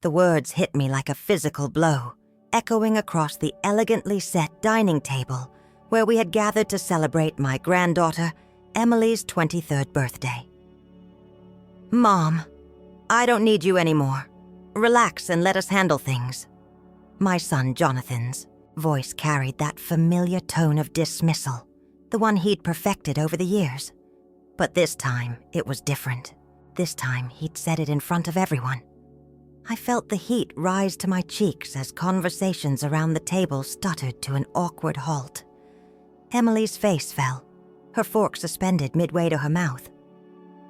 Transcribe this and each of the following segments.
The words hit me like a physical blow, echoing across the elegantly set dining table where we had gathered to celebrate my granddaughter, Emily's 23rd birthday. "Mom, I don't need you anymore. Relax and let us handle things." My son Jonathan's voice carried that familiar tone of dismissal, the one he'd perfected over the years. But this time, it was different. This time, he'd said it in front of everyone. I felt the heat rise to my cheeks as conversations around the table stuttered to an awkward halt. Emily's face fell, her fork suspended midway to her mouth.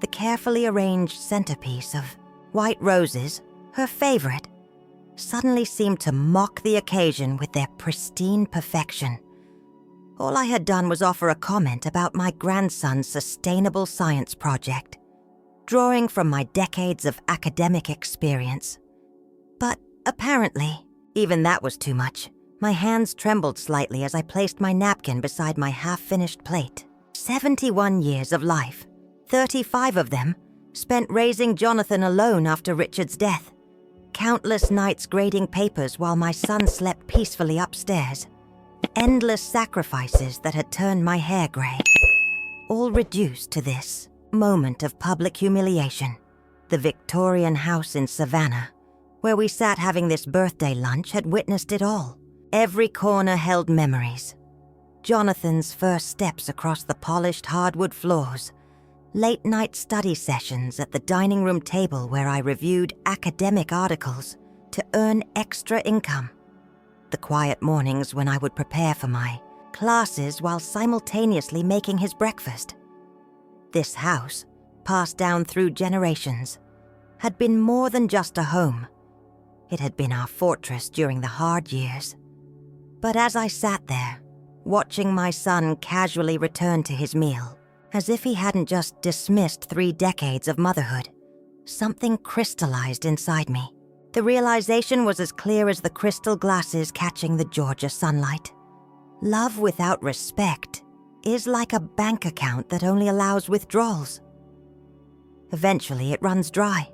The carefully arranged centerpiece of white roses, her favorite, suddenly seemed to mock the occasion with their pristine perfection. All I had done was offer a comment about my grandson's sustainable science project, drawing from my decades of academic experience. But apparently, even that was too much. My hands trembled slightly as I placed my napkin beside my half-finished plate. 71 years of life, 35 of them spent raising Jonathan alone after Richard's death. Countless nights grading papers while my son slept peacefully upstairs. Endless sacrifices that had turned my hair gray. All reduced to this moment of public humiliation. The Victorian house in Savannah, where we sat having this birthday lunch, had witnessed it all. Every corner held memories. Jonathan's first steps across the polished hardwood floors, late-night study sessions at the dining room table where I reviewed academic articles to earn extra income, the quiet mornings when I would prepare for my classes while simultaneously making his breakfast. This house, passed down through generations, had been more than just a home. It had been our fortress during the hard years. But as I sat there, watching my son casually return to his meal, as if he hadn't just dismissed 3 decades of motherhood, something crystallized inside me. The realization was as clear as the crystal glasses catching the Georgia sunlight. Love without respect is like a bank account that only allows withdrawals. Eventually, it runs dry.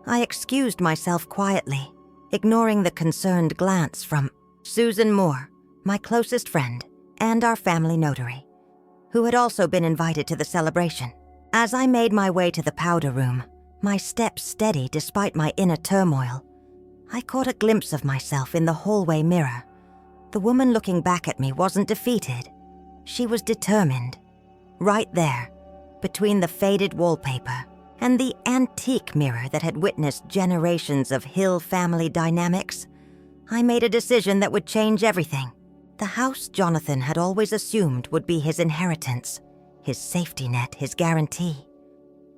I excused myself quietly, ignoring the concerned glance from Susan Moore, my closest friend, and our family notary, who had also been invited to the celebration. As I made my way to the powder room, my steps steady despite my inner turmoil, I caught a glimpse of myself in the hallway mirror. The woman looking back at me wasn't defeated. She was determined. Right there, between the faded wallpaper and the antique mirror that had witnessed generations of Hill family dynamics, I made a decision that would change everything. The house Jonathan had always assumed would be his inheritance, his safety net, his guarantee,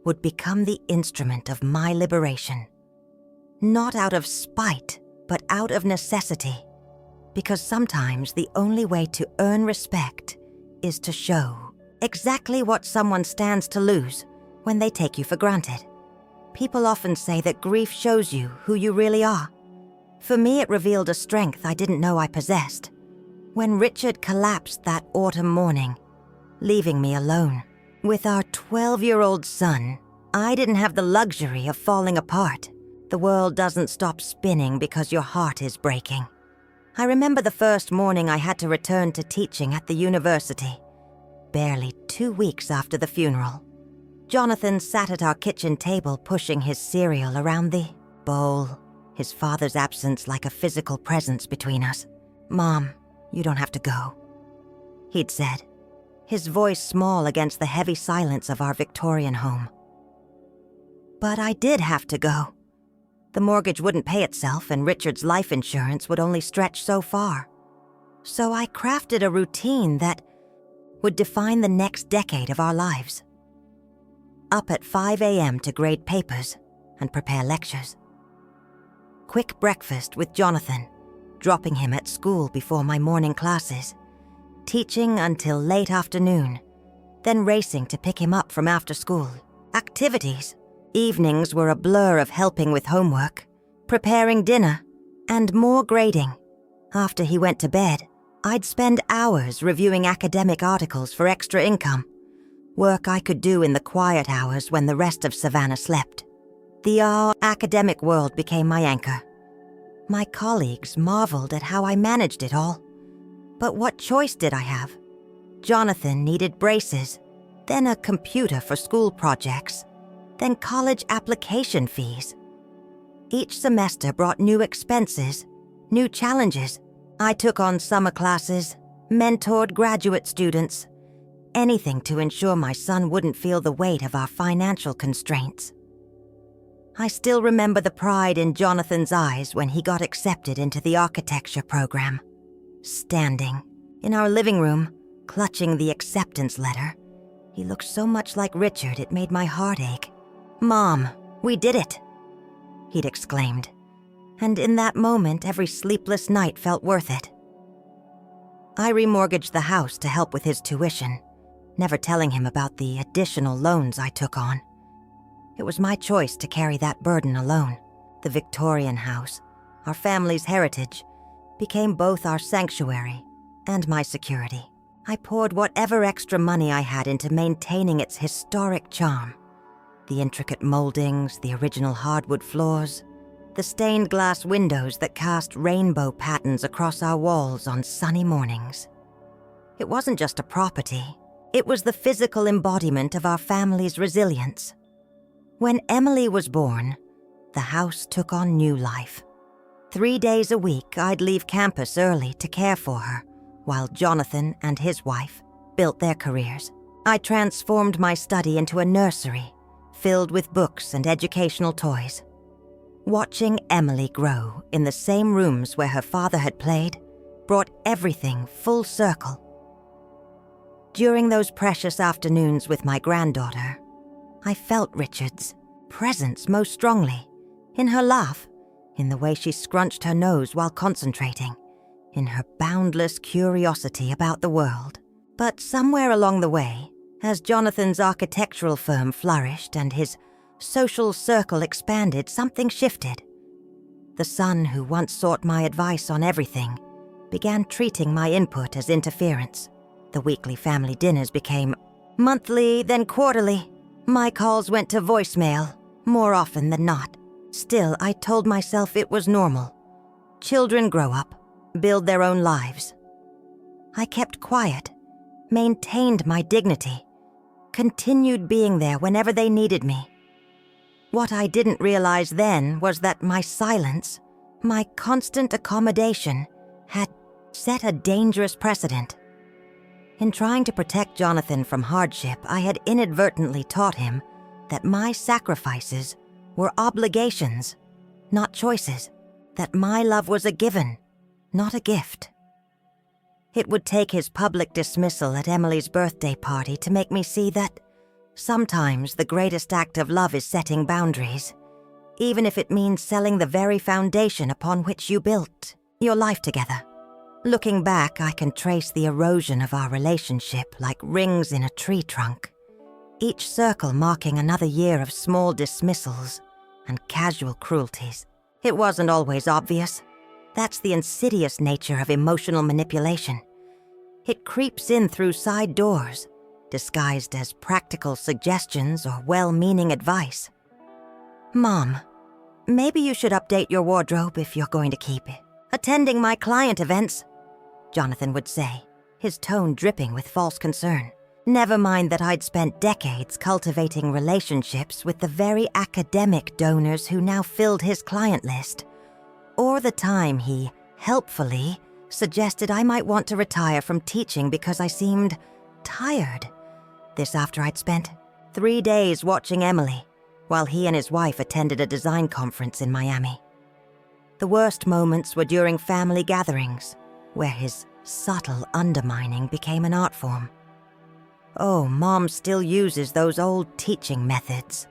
would become the instrument of my liberation. Not out of spite, but out of necessity. Because sometimes the only way to earn respect is to show exactly what someone stands to lose when they take you for granted. People often say that grief shows you who you really are. For me, it revealed a strength I didn't know I possessed. When Richard collapsed that autumn morning, leaving me alone with our 12-year-old son, I didn't have the luxury of falling apart. The world doesn't stop spinning because your heart is breaking. I remember the first morning I had to return to teaching at the university, barely 2 weeks after the funeral. Jonathan sat at our kitchen table pushing his cereal around the bowl, his father's absence like a physical presence between us. "Mom, you don't have to go," he'd said, his voice small against the heavy silence of our Victorian home. But I did have to go. The mortgage wouldn't pay itself and Richard's life insurance would only stretch so far. So I crafted a routine that would define the next decade of our lives. Up at 5 a.m. to grade papers and prepare lectures. Quick breakfast with Jonathan, dropping him at school before my morning classes. Teaching until late afternoon, then racing to pick him up from after school. Activities. Evenings were a blur of helping with homework, preparing dinner, and more grading. After he went to bed, I'd spend hours reviewing academic articles for extra income, work I could do in the quiet hours when the rest of Savannah slept. The academic world became my anchor. My colleagues marveled at how I managed it all. But what choice did I have? Jonathan needed braces, then a computer for school projects, then college application fees. Each semester brought new expenses, new challenges. I took on summer classes, mentored graduate students, anything to ensure my son wouldn't feel the weight of our financial constraints. I still remember the pride in Jonathan's eyes when he got accepted into the architecture program. Standing in our living room, clutching the acceptance letter, he looked so much like Richard it made my heart ache. "Mom, we did it," he'd exclaimed. And in that moment, every sleepless night felt worth it. I remortgaged the house to help with his tuition, never telling him about the additional loans I took on. It was my choice to carry that burden alone. The Victorian house, our family's heritage, became both our sanctuary and my security. I poured whatever extra money I had into maintaining its historic charm. The intricate moldings, the original hardwood floors, the stained glass windows that cast rainbow patterns across our walls on sunny mornings. It wasn't just a property. It was the physical embodiment of our family's resilience. When Emily was born, the house took on new life. 3 days a week, I'd leave campus early to care for her, while Jonathan and his wife built their careers. I transformed my study into a nursery, filled with books and educational toys. Watching Emily grow in the same rooms where her father had played brought everything full circle. During those precious afternoons with my granddaughter, I felt Richard's presence most strongly, in her laugh, in the way she scrunched her nose while concentrating, in her boundless curiosity about the world. But somewhere along the way, as Jonathan's architectural firm flourished and his social circle expanded, something shifted. The son who once sought my advice on everything began treating my input as interference. The weekly family dinners became monthly, then quarterly. My calls went to voicemail, more often than not. Still, I told myself it was normal. Children grow up, build their own lives. I kept quiet, maintained my dignity, continued being there whenever they needed me. What I didn't realize then was that my silence, my constant accommodation, had set a dangerous precedent. In trying to protect Jonathan from hardship, I had inadvertently taught him that my sacrifices were obligations, not choices, that my love was a given, not a gift. It would take his public dismissal at Emily's birthday party to make me see that sometimes the greatest act of love is setting boundaries, even if it means selling the very foundation upon which you built your life together. Looking back, I can trace the erosion of our relationship like rings in a tree trunk, each circle marking another year of small dismissals and casual cruelties. It wasn't always obvious. That's the insidious nature of emotional manipulation. It creeps in through side doors, disguised as practical suggestions or well-meaning advice. "Mom, maybe you should update your wardrobe if you're going to keep it. Attending my client events," Jonathan would say, his tone dripping with false concern. Never mind that I'd spent decades cultivating relationships with the very academic donors who now filled his client list, or the time he, helpfully, suggested I might want to retire from teaching because I seemed tired. This after I'd spent 3 days watching Emily, while he and his wife attended a design conference in Miami. The worst moments were during family gatherings, where his subtle undermining became an art form. "Oh, Mom still uses those old teaching methods,"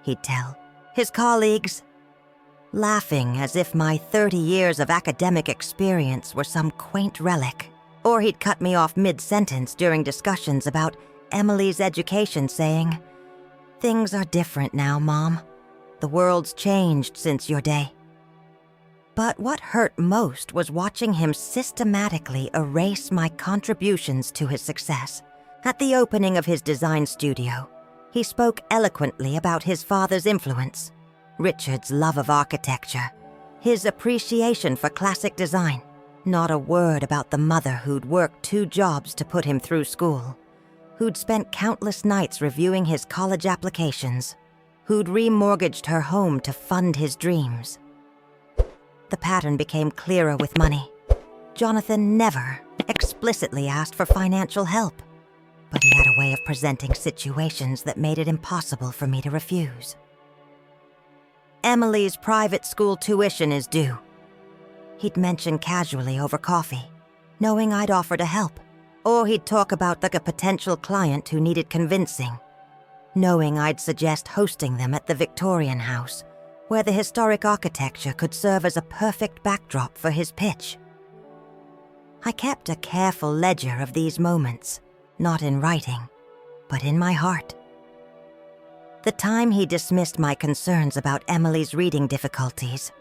he'd tell his colleagues, laughing as if my 30 years of academic experience were some quaint relic. Or he'd cut me off mid-sentence during discussions about Emily's education, saying, "Things are different now, Mom. The world's changed since your day." But what hurt most was watching him systematically erase my contributions to his success. At the opening of his design studio, he spoke eloquently about his father's influence, Richard's love of architecture, his appreciation for classic design. Not a word about the mother who'd worked 2 jobs to put him through school, who'd spent countless nights reviewing his college applications, who'd remortgaged her home to fund his dreams. The pattern became clearer with money. Jonathan never explicitly asked for financial help, but he had a way of presenting situations that made it impossible for me to refuse. Emily's private school tuition is due. He'd mention casually over coffee, knowing I'd offer to help. Or he'd talk about a potential client who needed convincing, knowing I'd suggest hosting them at the Victorian house, where the historic architecture could serve as a perfect backdrop for his pitch. I kept a careful ledger of these moments, not in writing, but in my heart. The time he dismissed my concerns about Emily's reading difficulties,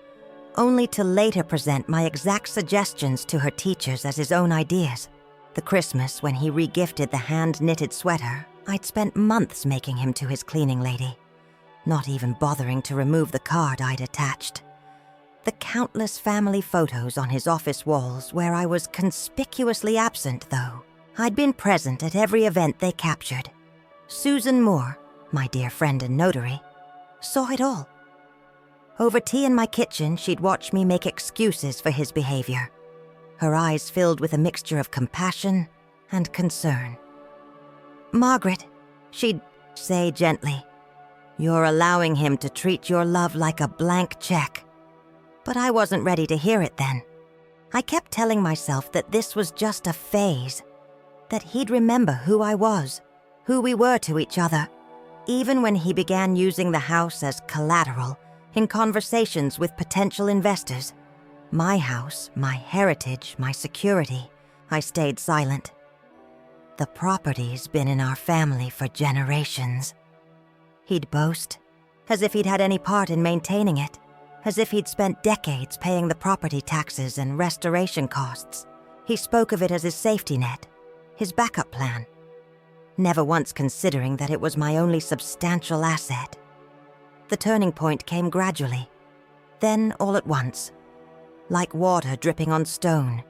only to later present my exact suggestions to her teachers as his own ideas. The Christmas when he regifted the hand-knitted sweater I'd spent months making him to his cleaning lady, not even bothering to remove the card I'd attached. The countless family photos on his office walls where I was conspicuously absent, though. I'd been present at every event they captured. Susan Moore, my dear friend and notary, saw it all. Over tea in my kitchen, she'd watch me make excuses for his behavior, her eyes filled with a mixture of compassion and concern. "Margaret," she'd say gently, "you're allowing him to treat your love like a blank check." But I wasn't ready to hear it then. I kept telling myself that this was just a phase, that he'd remember who I was, who we were to each other, even when he began using the house as collateral in conversations with potential investors. My house, my heritage, my security. I stayed silent. The property's been in our family for generations. He'd boast, as if he'd had any part in maintaining it, as if he'd spent decades paying the property taxes and restoration costs. He spoke of it as his safety net, his backup plan, never once considering that it was my only substantial asset. The turning point came gradually, then all at once, like water dripping on stone,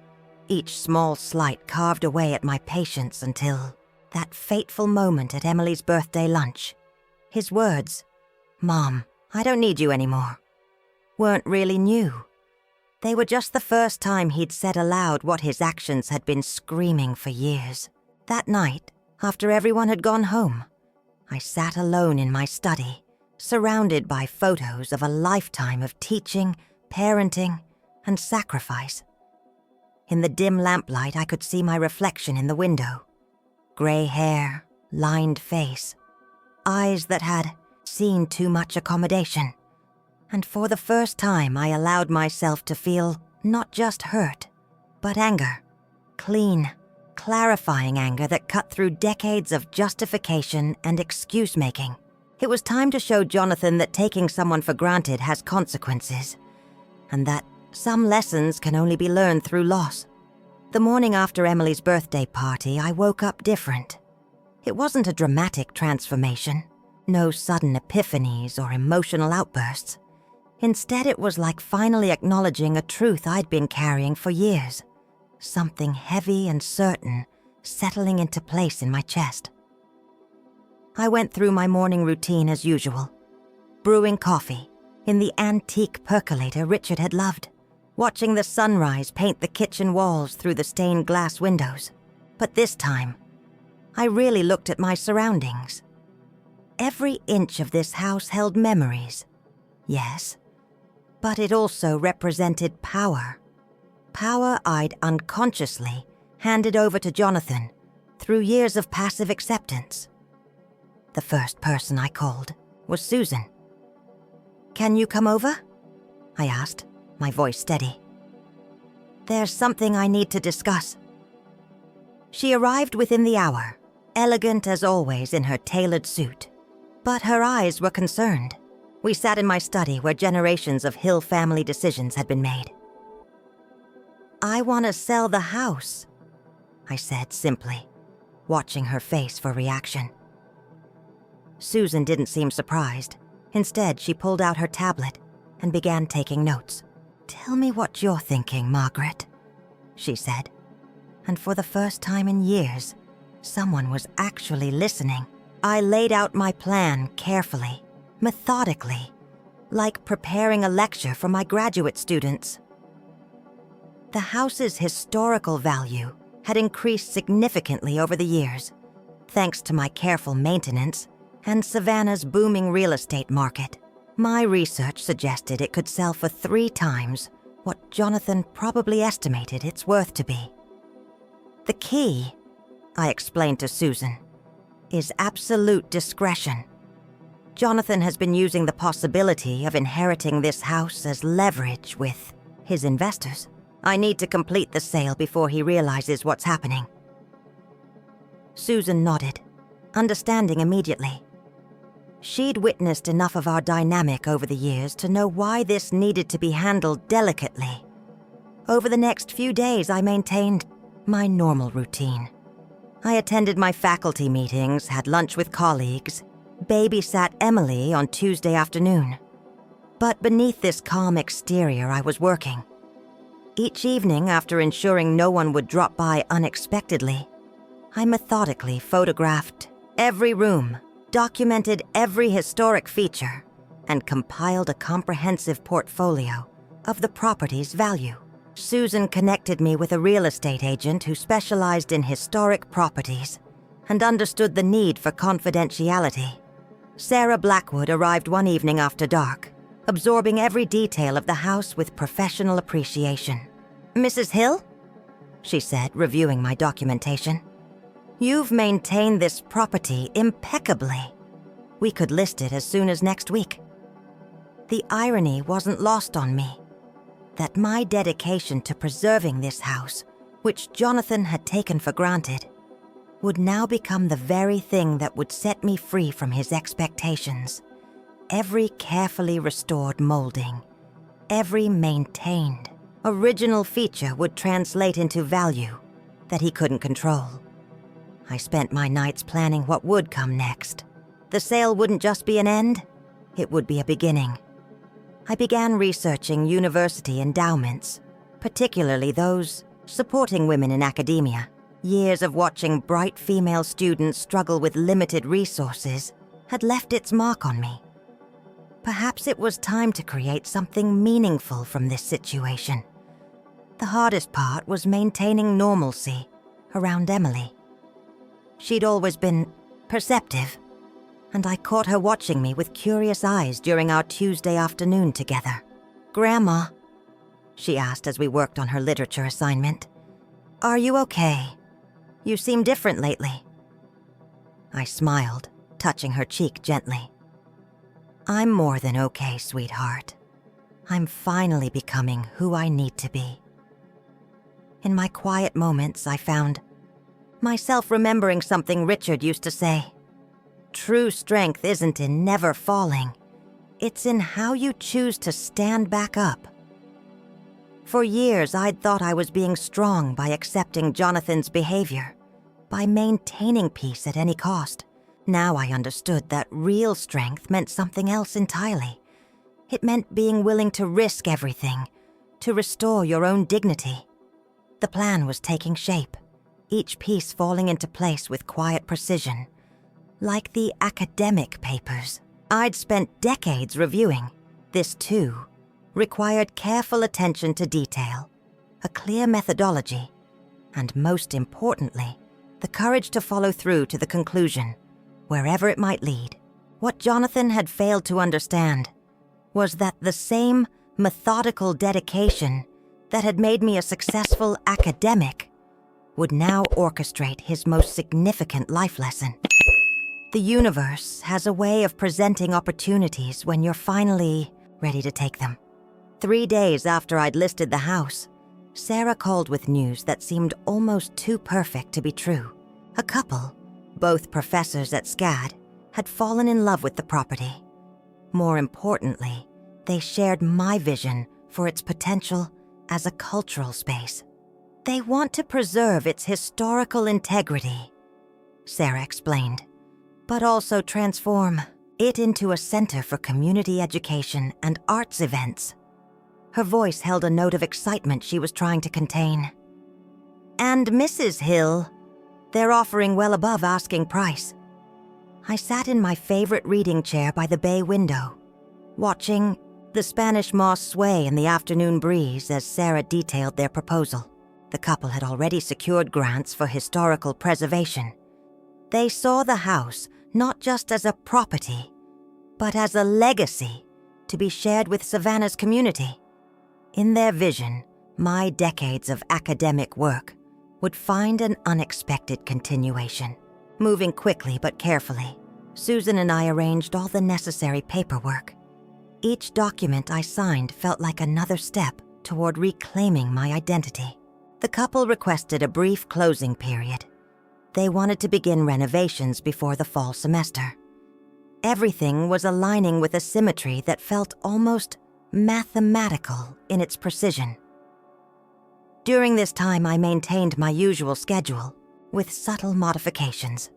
each small slight carved away at my patience until that fateful moment at Emily's birthday lunch. His words, "Mom, I don't need you anymore," weren't really new. They were just the first time he'd said aloud what his actions had been screaming for years. That night, after everyone had gone home, I sat alone in my study, surrounded by photos of a lifetime of teaching, parenting, and sacrifice. In the dim lamplight, I could see my reflection in the window. Gray hair, lined face, eyes that had seen too much accommodation. And for the first time, I allowed myself to feel not just hurt, but anger. Clean, clarifying anger that cut through decades of justification and excuse-making. It was time to show Jonathan that taking someone for granted has consequences, and that some lessons can only be learned through loss. The morning after Emily's birthday party, I woke up different. It wasn't a dramatic transformation, no sudden epiphanies or emotional outbursts. Instead, it was like finally acknowledging a truth I'd been carrying for years, something heavy and certain settling into place in my chest. I went through my morning routine as usual, brewing coffee in the antique percolator Richard had loved, watching the sunrise paint the kitchen walls through the stained glass windows. But this time, I really looked at my surroundings. Every inch of this house held memories, yes, but it also represented power. Power I'd unconsciously handed over to Jonathan through years of passive acceptance. The first person I called was Susan. "Can you come over?" I asked, my voice steady. "There's something I need to discuss." She arrived within the hour, elegant as always in her tailored suit, but her eyes were concerned. We sat in my study where generations of Hill family decisions had been made. "I want to sell the house," I said simply, watching her face for reaction. Susan didn't seem surprised. Instead, she pulled out her tablet and began taking notes. "Tell me what you're thinking, Margaret," she said. And for the first time in years, someone was actually listening. I laid out my plan carefully, methodically, like preparing a lecture for my graduate students. The house's historical value had increased significantly over the years, thanks to my careful maintenance and Savannah's booming real estate market. My research suggested it could sell for 3 times what Jonathan probably estimated its worth to be. The key, I explained to Susan, is absolute discretion. Jonathan has been using the possibility of inheriting this house as leverage with his investors. I need to complete the sale before he realizes what's happening. Susan nodded, understanding immediately. She'd witnessed enough of our dynamic over the years to know why this needed to be handled delicately. Over the next few days, I maintained my normal routine. I attended my faculty meetings, had lunch with colleagues, babysat Emily on Tuesday afternoon. But beneath this calm exterior, I was working. Each evening, after ensuring no one would drop by unexpectedly, I methodically photographed every room, documented every historic feature, and compiled a comprehensive portfolio of the property's value. Susan connected me with a real estate agent who specialized in historic properties and understood the need for confidentiality. Sarah Blackwood arrived one evening after dark, absorbing every detail of the house with professional appreciation. "Mrs. Hill?" she said, reviewing my documentation. "You've maintained this property impeccably. We could list it as soon as next week." The irony wasn't lost on me that my dedication to preserving this house, which Jonathan had taken for granted, would now become the very thing that would set me free from his expectations. Every carefully restored molding, every maintained, original feature would translate into value that he couldn't control. I spent my nights planning what would come next. The sale wouldn't just be an end, it would be a beginning. I began researching university endowments, particularly those supporting women in academia. Years of watching bright female students struggle with limited resources had left its mark on me. Perhaps it was time to create something meaningful from this situation. The hardest part was maintaining normalcy around Emily. She'd always been perceptive, and I caught her watching me with curious eyes during our Tuesday afternoon together. "Grandma," she asked as we worked on her literature assignment, "are you okay? You seem different lately." I smiled, touching her cheek gently. "I'm more than okay, sweetheart. I'm finally becoming who I need to be." In my quiet moments, I found myself remembering something Richard used to say. True strength isn't in never falling. It's in how you choose to stand back up. For years, I'd thought I was being strong by accepting Jonathan's behavior, by maintaining peace at any cost. Now I understood that real strength meant something else entirely. It meant being willing to risk everything, to restore your own dignity. The plan was taking shape, each piece falling into place with quiet precision. Like the academic papers I'd spent decades reviewing, this too required careful attention to detail, a clear methodology, and most importantly, the courage to follow through to the conclusion, wherever it might lead. What Jonathan had failed to understand was that the same methodical dedication that had made me a successful academic would now orchestrate his most significant life lesson. The universe has a way of presenting opportunities when you're finally ready to take them. 3 days after I'd listed the house, Sarah called with news that seemed almost too perfect to be true. A couple, both professors at SCAD, had fallen in love with the property. More importantly, they shared my vision for its potential as a cultural space. They want to preserve its historical integrity, Sarah explained, but also transform it into a center for community education and arts events. Her voice held a note of excitement she was trying to contain. "And Mrs. Hill, they're offering well above asking price." I sat in my favorite reading chair by the bay window, watching the Spanish moss sway in the afternoon breeze as Sarah detailed their proposal. The couple had already secured grants for historical preservation. They saw the house not just as a property, but as a legacy to be shared with Savannah's community. In their vision, my decades of academic work would find an unexpected continuation. Moving quickly but carefully, Susan and I arranged all the necessary paperwork. Each document I signed felt like another step toward reclaiming my identity. The couple requested a brief closing period. They wanted to begin renovations before the fall semester. Everything was aligning with a symmetry that felt almost mathematical in its precision. During this time, I maintained my usual schedule, with subtle modifications.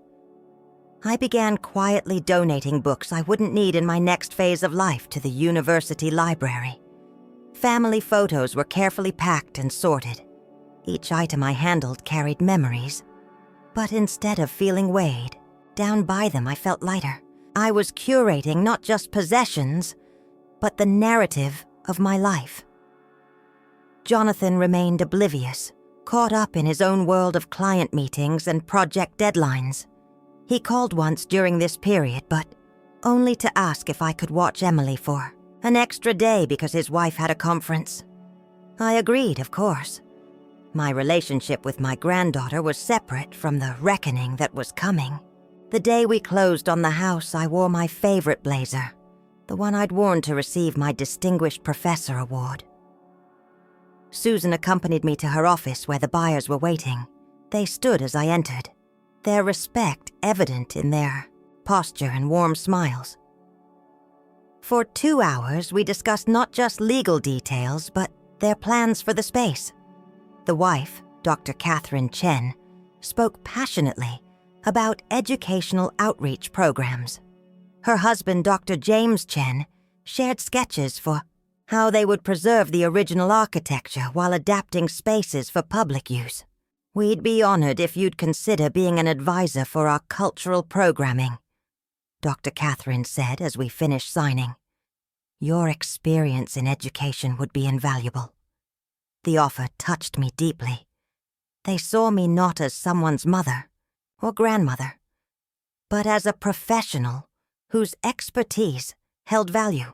I began quietly donating books I wouldn't need in my next phase of life to the university library. Family photos were carefully packed and sorted. Each item I handled carried memories. But instead of feeling weighed down by them, I felt lighter. I was curating not just possessions, but the narrative of my life. Jonathan remained oblivious, caught up in his own world of client meetings and project deadlines. He called once during this period, but only to ask if I could watch Emily for an extra day because his wife had a conference. I agreed, of course. My relationship with my granddaughter was separate from the reckoning that was coming. The day we closed on the house, I wore my favorite blazer, the one I'd worn to receive my Distinguished Professor Award. Susan accompanied me to her office where the buyers were waiting. They stood as I entered, their respect evident in their posture and warm smiles. For 2 hours, we discussed not just legal details, but their plans for the space. The wife, Dr. Catherine Chen, spoke passionately about educational outreach programs. Her husband, Dr. James Chen, shared sketches for how they would preserve the original architecture while adapting spaces for public use. "We'd be honored if you'd consider being an advisor for our cultural programming," Dr. Catherine said as we finished signing. "Your experience in education would be invaluable." The offer touched me deeply. They saw me not as someone's mother or grandmother, but as a professional whose expertise held value.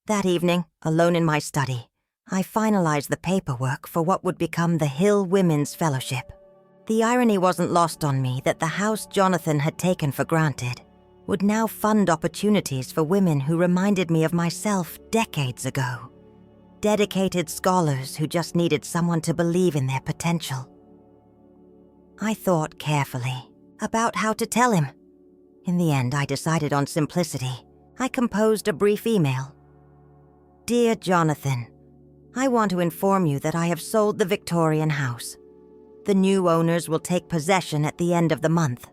That evening, alone in my study, I finalized the paperwork for what would become the Hill Women's Fellowship. The irony wasn't lost on me that the house Jonathan had taken for granted would now fund opportunities for women who reminded me of myself decades ago. Dedicated scholars who just needed someone to believe in their potential. I thought carefully about how to tell him. In the end, I decided on simplicity. I composed a brief email. "Dear Jonathan, I want to inform you that I have sold the Victorian house. The new owners will take possession at the end of the month.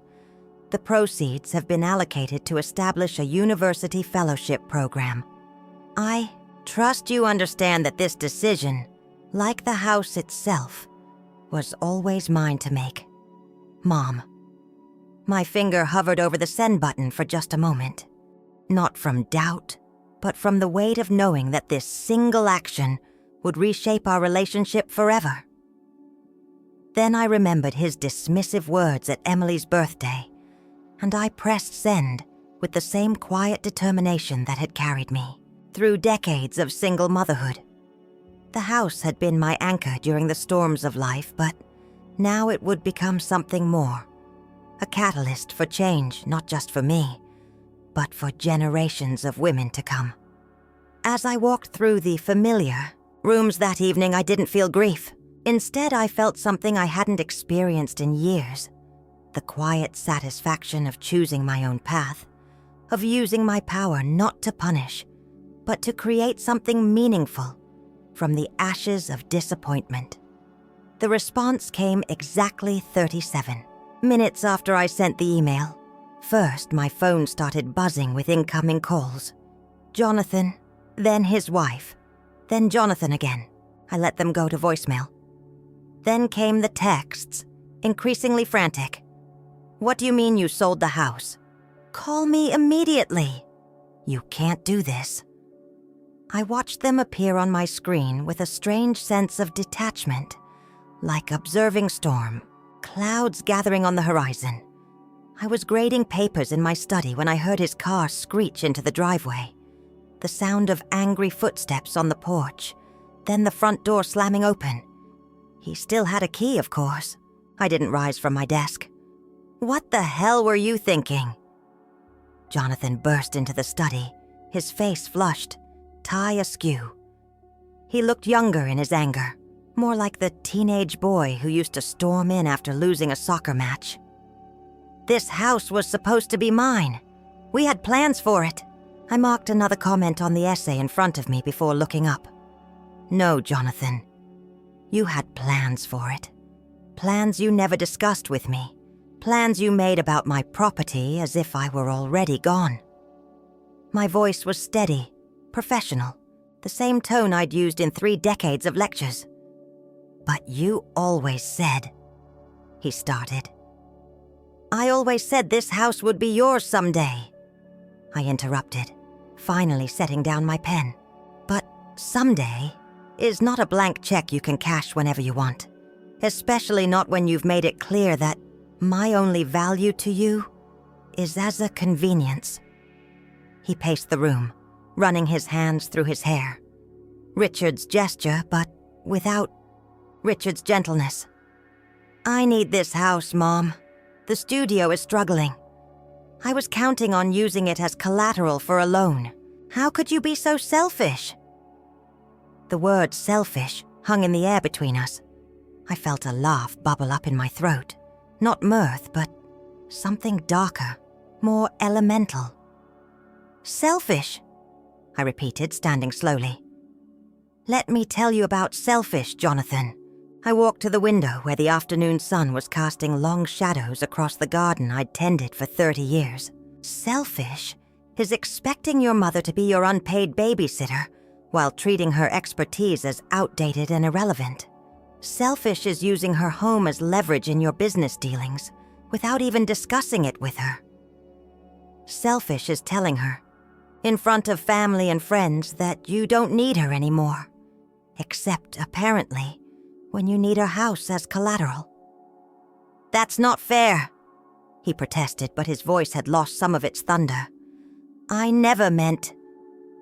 The proceeds have been allocated to establish a university fellowship program. I trust you understand that this decision, like the house itself, was always mine to make. Mom." My finger hovered over the send button for just a moment. Not from doubt, but from the weight of knowing that this single action would reshape our relationship forever. Then I remembered his dismissive words at Emily's birthday, and I pressed send with the same quiet determination that had carried me through decades of single motherhood. The house had been my anchor during the storms of life, but now it would become something more. A catalyst for change, not just for me, but for generations of women to come. As I walked through the familiar rooms that evening, I didn't feel grief. Instead, I felt something I hadn't experienced in years. The quiet satisfaction of choosing my own path, of using my power not to punish, but to create something meaningful from the ashes of disappointment. The response came exactly 37 minutes after I sent the email. First, my phone started buzzing with incoming calls. Jonathan, then his wife, then Jonathan again. I let them go to voicemail. Then came the texts, increasingly frantic. What do you mean you sold the house? Call me immediately. You can't do this. I watched them appear on my screen with a strange sense of detachment, like observing storm, clouds gathering on the horizon. I was grading papers in my study when I heard his car screech into the driveway. The sound of angry footsteps on the porch, then the front door slamming open. He still had a key, of course. I didn't rise from my desk. What the hell were you thinking? Jonathan burst into the study, his face flushed, tie askew. He looked younger in his anger, more like the teenage boy who used to storm in after losing a soccer match. This house was supposed to be mine. We had plans for it. I marked another comment on the essay in front of me before looking up. No, Jonathan. You had plans for it. Plans you never discussed with me. Plans you made about my property as if I were already gone. My voice was steady, professional, the same tone I'd used in 3 decades of lectures. But you always said, he started. I always said this house would be yours someday. I interrupted, finally setting down my pen. But someday is not a blank check you can cash whenever you want, especially not when you've made it clear that my only value to you is as a convenience. He paced the room, running his hands through his hair. Richard's gesture, but without Richard's gentleness. I need this house, Mom. The studio is struggling. I was counting on using it as collateral for a loan. How could you be so selfish? The word selfish hung in the air between us. I felt a laugh bubble up in my throat. Not mirth, but something darker, more elemental. Selfish, I repeated, standing slowly. Let me tell you about selfish, Jonathan. I walked to the window where the afternoon sun was casting long shadows across the garden I'd tended for 30 years. Selfish is expecting your mother to be your unpaid babysitter while treating her expertise as outdated and irrelevant. Selfish is using her home as leverage in your business dealings without even discussing it with her. Selfish is telling her, in front of family and friends, that you don't need her anymore, except, apparently, when you need her house as collateral. That's not fair, he protested, but his voice had lost some of its thunder. I never meant...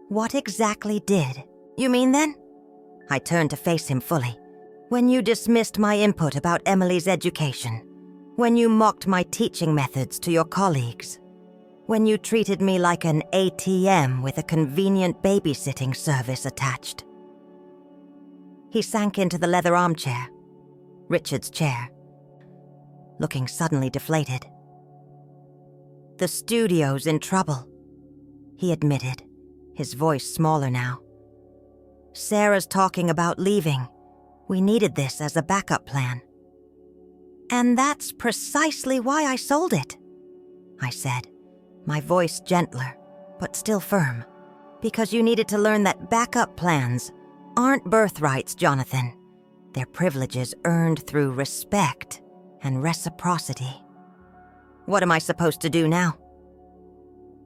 What exactly did you mean then? I turned to face him fully. When you dismissed my input about Emily's education, when you mocked my teaching methods to your colleagues, when you treated me like an ATM with a convenient babysitting service attached. He sank into the leather armchair, Richard's chair, looking suddenly deflated. The studio's in trouble, he admitted, his voice smaller now. Sarah's talking about leaving. We needed this as a backup plan. And that's precisely why I sold it, I said, my voice gentler, but still firm. Because you needed to learn that backup plans aren't birthrights, Jonathan. They're privileges earned through respect and reciprocity. What am I supposed to do now?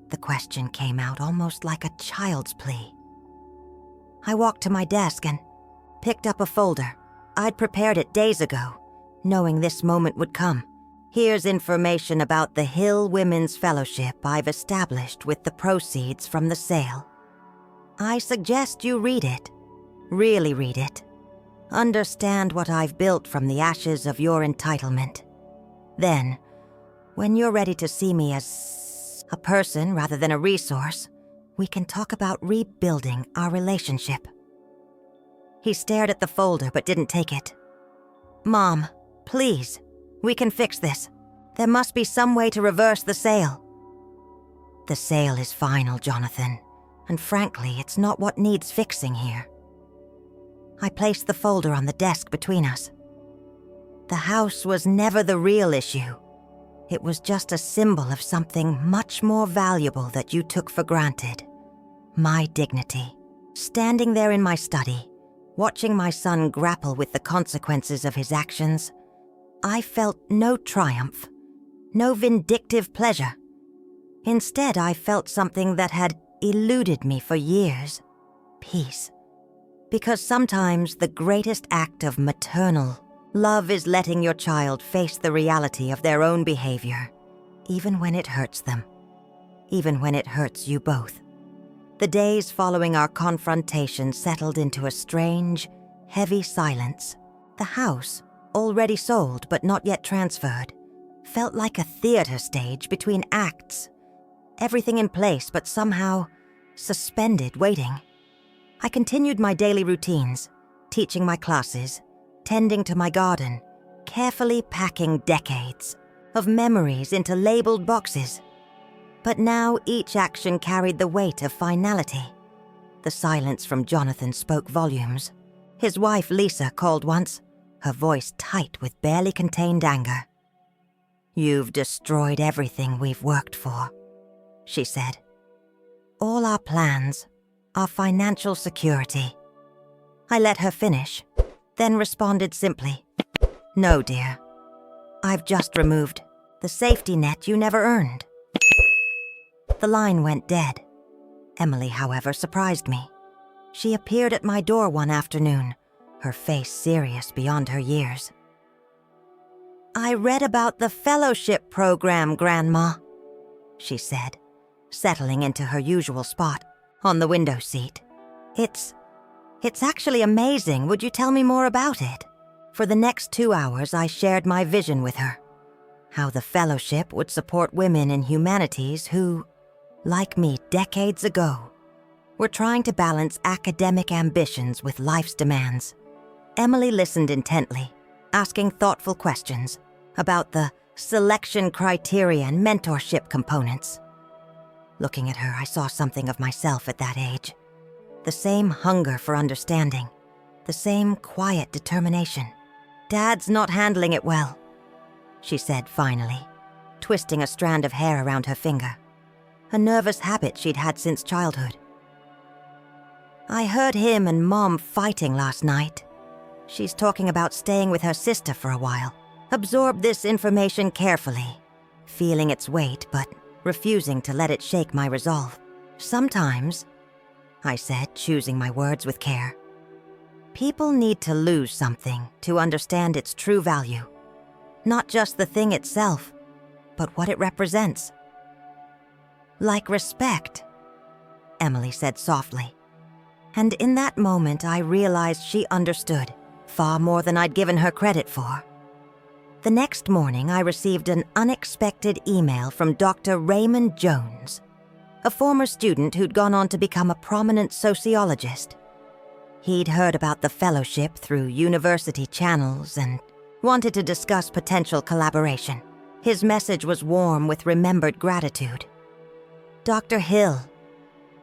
The question came out almost like a child's plea. I walked to my desk and picked up a folder. I'd prepared it days ago, knowing this moment would come. Here's information about the Hill Women's Fellowship I've established with the proceeds from the sale. I suggest you read it. Really read it. Understand what I've built from the ashes of your entitlement. Then, when you're ready to see me as a person rather than a resource, we can talk about rebuilding our relationship. He stared at the folder but didn't take it. Mom, please, we can fix this. There must be some way to reverse the sale. The sale is final, Jonathan, and frankly, it's not what needs fixing here. I placed the folder on the desk between us. The house was never the real issue. It was just a symbol of something much more valuable that you took for granted. My dignity. Standing there in my study, watching my son grapple with the consequences of his actions, I felt no triumph, no vindictive pleasure. Instead, I felt something that had eluded me for years: peace. Because sometimes the greatest act of maternal love is letting your child face the reality of their own behavior, even when it hurts them, even when it hurts you both. The days following our confrontation settled into a strange, heavy silence. The house, already sold but not yet transferred, felt like a theater stage between acts. Everything in place but somehow suspended, waiting. I continued my daily routines, teaching my classes, tending to my garden, carefully packing decades of memories into labeled boxes. But now each action carried the weight of finality. The silence from Jonathan spoke volumes. His wife, Lisa, called once, her voice tight with barely contained anger. "You've destroyed everything we've worked for," she said. "All our plans, our financial security." I let her finish, then responded simply, "No, dear. I've just removed the safety net you never earned." The line went dead. Emily, however, surprised me. She appeared at my door one afternoon, her face serious beyond her years. "I read about the fellowship program, Grandma," she said, settling into her usual spot on the window seat. It's actually amazing. Would you tell me more about it?" For the next 2 hours, I shared my vision with her. How the fellowship would support women in humanities who, like me decades ago, were trying to balance academic ambitions with life's demands. Emily listened intently, asking thoughtful questions about the selection criteria and mentorship components. Looking at her, I saw something of myself at that age. The same hunger for understanding, the same quiet determination. "Dad's not handling it well," she said finally, twisting a strand of hair around her finger, a nervous habit she'd had since childhood. "I heard him and Mom fighting last night. She's talking about staying with her sister for a while. Absorbed this information carefully, feeling its weight but refusing to let it shake my resolve. Sometimes," I said, choosing my words with care, "people need to lose something to understand its true value. Not just the thing itself, but what it represents." "Like respect," Emily said softly. And in that moment, I realized she understood far more than I'd given her credit for. The next morning, I received an unexpected email from Dr. Raymond Jones, a former student who'd gone on to become a prominent sociologist. He'd heard about the fellowship through university channels and wanted to discuss potential collaboration. His message was warm with remembered gratitude. "Dr. Hill,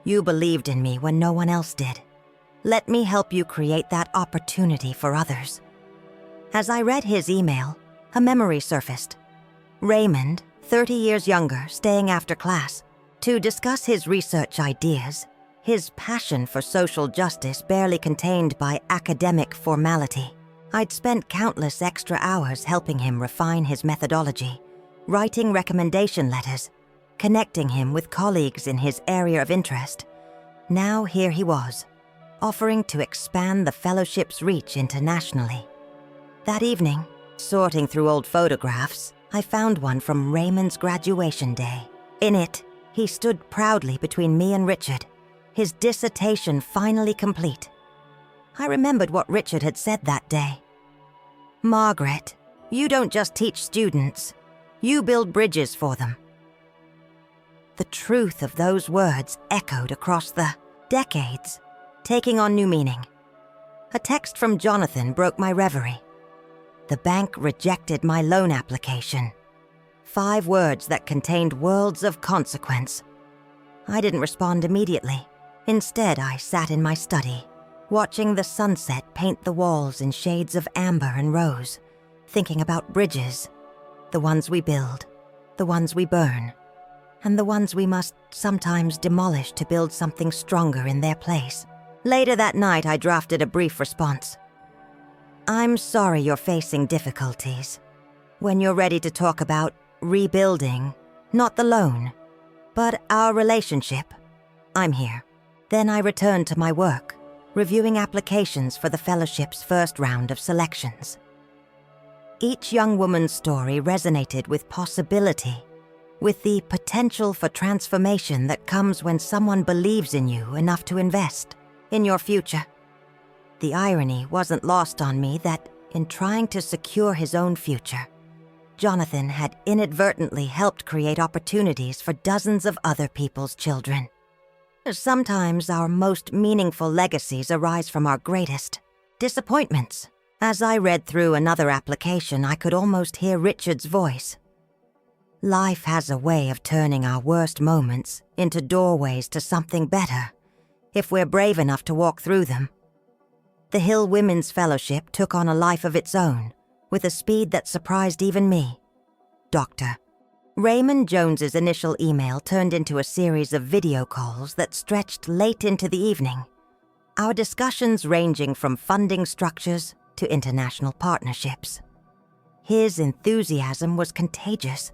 you believed in me when no one else did. Let me help you create that opportunity for others." As I read his email, a memory surfaced. Raymond, 30 years younger, staying after class to discuss his research ideas, his passion for social justice barely contained by academic formality. I'd spent countless extra hours helping him refine his methodology, writing recommendation letters, connecting him with colleagues in his area of interest. Now here he was, offering to expand the fellowship's reach internationally. That evening, sorting through old photographs, I found one from Raymond's graduation day. In it, he stood proudly between me and Richard, his dissertation finally complete. I remembered what Richard had said that day. "Margaret, you don't just teach students, you build bridges for them." The truth of those words echoed across the decades, taking on new meaning. A text from Jonathan broke my reverie. The bank rejected my loan application. 5 words that contained worlds of consequence. I didn't respond immediately. Instead, I sat in my study, watching the sunset paint the walls in shades of amber and rose, thinking about bridges, the ones we build, the ones we burn, and the ones we must sometimes demolish to build something stronger in their place. Later that night, I drafted a brief response. I'm sorry you're facing difficulties. When you're ready to talk about rebuilding, not the loan, but our relationship, I'm here. Then I returned to my work, reviewing applications for the fellowship's first round of selections. Each young woman's story resonated with possibility, with the potential for transformation that comes when someone believes in you enough to invest in your future. The irony wasn't lost on me that, in trying to secure his own future, Jonathan had inadvertently helped create opportunities for dozens of other people's children. Sometimes our most meaningful legacies arise from our greatest disappointments. As I read through another application, I could almost hear Richard's voice. Life has a way of turning our worst moments into doorways to something better, if we're brave enough to walk through them. The Hill Women's Fellowship took on a life of its own, with a speed that surprised even me. Dr. Raymond Jones's initial email turned into a series of video calls that stretched late into the evening, our discussions ranging from funding structures to international partnerships. His enthusiasm was contagious,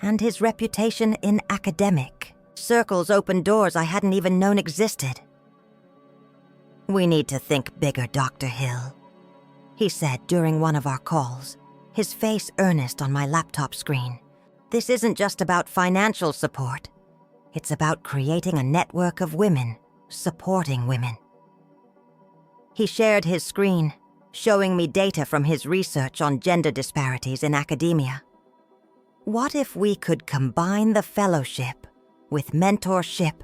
and his reputation in academic circles opened doors I hadn't even known existed. We need to think bigger, Dr. Hill, he said during one of our calls, his face earnest on my laptop screen. This isn't just about financial support. It's about creating a network of women, supporting women. He shared his screen, showing me data from his research on gender disparities in academia. What if we could combine the fellowship with mentorship,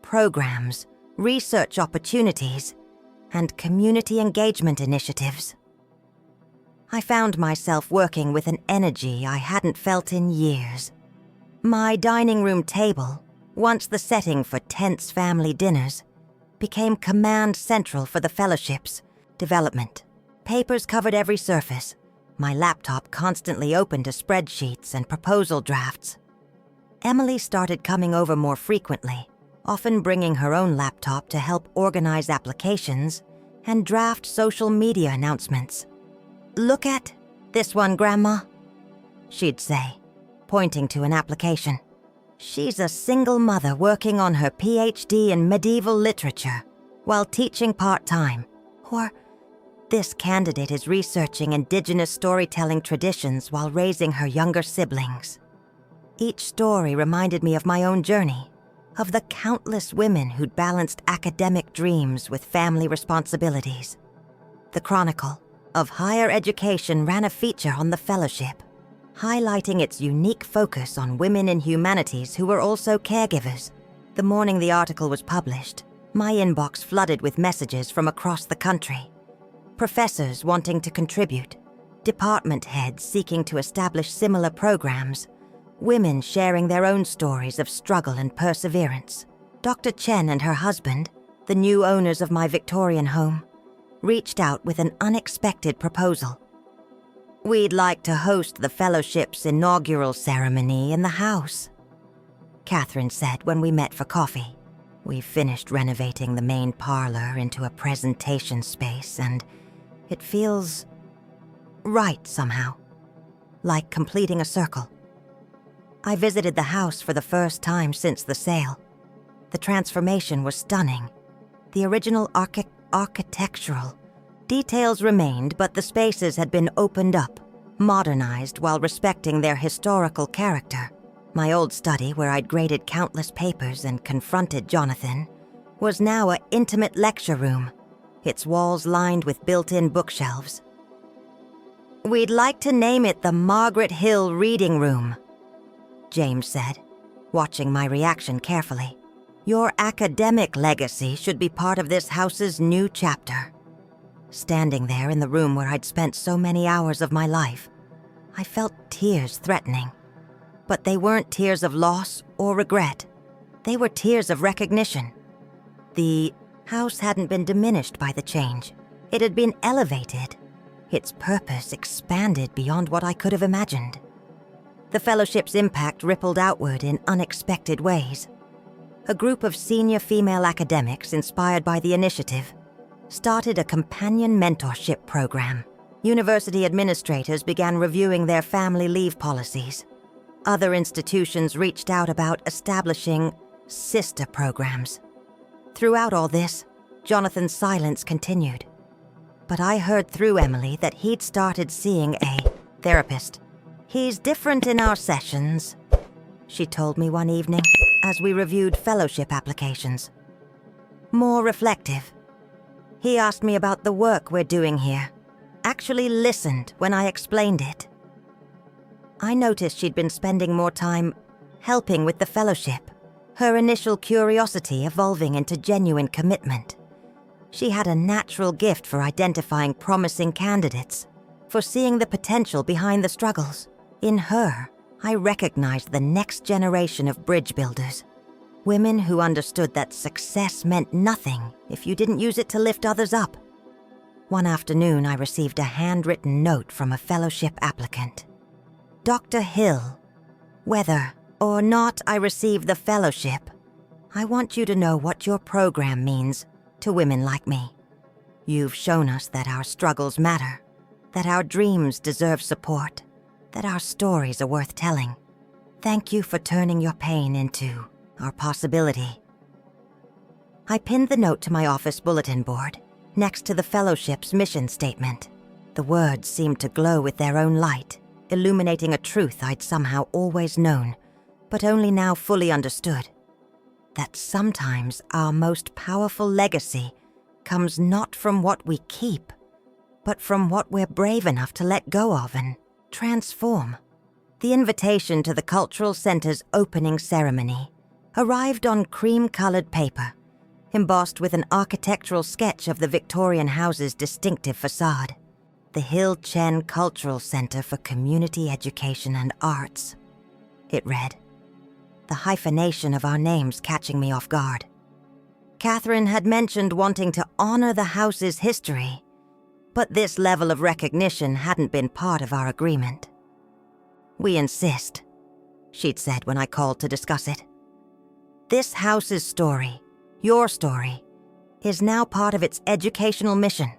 programs, research opportunities, and community engagement initiatives? I found myself working with an energy I hadn't felt in years. My dining room table, once the setting for tense family dinners, became command central for the fellowship's development. Papers covered every surface, my laptop constantly open to spreadsheets and proposal drafts. Emily started coming over more frequently, often bringing her own laptop to help organize applications and draft social media announcements. Look at this one, Grandma, she'd say, pointing to an application. She's a single mother working on her PhD in medieval literature while teaching part-time. Or, this candidate is researching indigenous storytelling traditions while raising her younger siblings. Each story reminded me of my own journey, of the countless women who'd balanced academic dreams with family responsibilities. The Chronicle of Higher Education ran a feature on the fellowship, highlighting its unique focus on women in humanities who were also caregivers. The morning the article was published, my inbox flooded with messages from across the country. Professors wanting to contribute, department heads seeking to establish similar programs, women sharing their own stories of struggle and perseverance. Dr. Chen and her husband, the new owners of my Victorian home, reached out with an unexpected proposal. We'd like to host the fellowship's inaugural ceremony in the house, Catherine said when we met for coffee. We finished renovating the main parlor into a presentation space, and it feels right somehow, like completing a circle. I visited the house for the first time since the sale. The transformation was stunning. The original architectural details remained, but the spaces had been opened up, modernized while respecting their historical character. My old study, where I'd graded countless papers and confronted Jonathan, was now an intimate lecture room, its walls lined with built-in bookshelves. We'd like to name it the Margaret Hill Reading Room, James said, watching my reaction carefully. Your academic legacy should be part of this house's new chapter. Standing there in the room where I'd spent so many hours of my life, I felt tears threatening. But they weren't tears of loss or regret. They were tears of recognition. The house hadn't been diminished by the change. It had been elevated. Its purpose expanded beyond what I could have imagined. The fellowship's impact rippled outward in unexpected ways. A group of senior female academics, inspired by the initiative, started a companion mentorship program. University administrators began reviewing their family leave policies. Other institutions reached out about establishing sister programs. Throughout all this, Jonathan's silence continued. But I heard through Emily that he'd started seeing a therapist. "He's different in our sessions," she told me one evening as we reviewed fellowship applications. "More reflective. He asked me about the work we're doing here, actually listened when I explained it." I noticed she'd been spending more time helping with the fellowship, her initial curiosity evolving into genuine commitment. She had a natural gift for identifying promising candidates, for seeing the potential behind the struggles. In her, I recognized the next generation of bridge builders, women who understood that success meant nothing if you didn't use it to lift others up. One afternoon, I received a handwritten note from a fellowship applicant. "Dr. Hill, whether or not I receive the fellowship, I want you to know what your program means to women like me. You've shown us that our struggles matter, that our dreams deserve support, that our stories are worth telling. Thank you for turning your pain into our possibility." I pinned the note to my office bulletin board, next to the fellowship's mission statement. The words seemed to glow with their own light, illuminating a truth I'd somehow always known, but only now fully understood. That sometimes our most powerful legacy comes not from what we keep, but from what we're brave enough to let go of and transform. The invitation to the Cultural Center's opening ceremony arrived on cream-colored paper, embossed with an architectural sketch of the Victorian house's distinctive facade. The Hill Chen Cultural Center for Community Education and Arts. It read, the hyphenation of our names catching me off guard. Catherine had mentioned wanting to honor the house's history, but this level of recognition hadn't been part of our agreement. "We insist," she'd said when I called to discuss it. "This house's story, your story, is now part of its educational mission.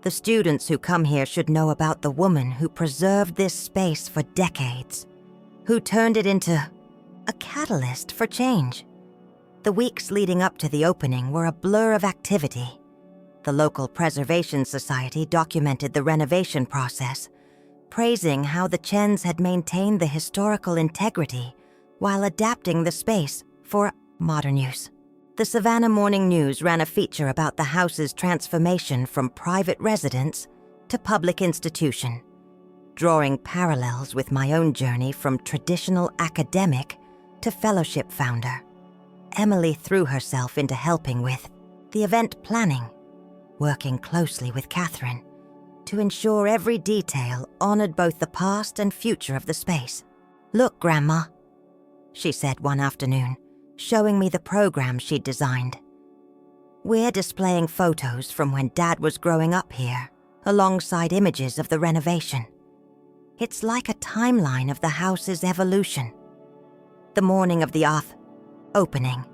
The students who come here should know about the woman who preserved this space for decades, who turned it into a catalyst for change." The weeks leading up to the opening were a blur of activity. The local preservation society documented the renovation process, praising how the Chens had maintained the historical integrity while adapting the space for modern use. The Savannah Morning News ran a feature about the house's transformation from private residence to public institution, drawing parallels with my own journey from traditional academic to fellowship founder. Emily threw herself into helping with the event planning, working closely with Catherine to ensure every detail honored both the past and future of the space. "Look, Grandma," she said one afternoon, showing me the program she'd designed. "We're displaying photos from when Dad was growing up here, alongside images of the renovation. It's like a timeline of the house's evolution." The morning of the opening,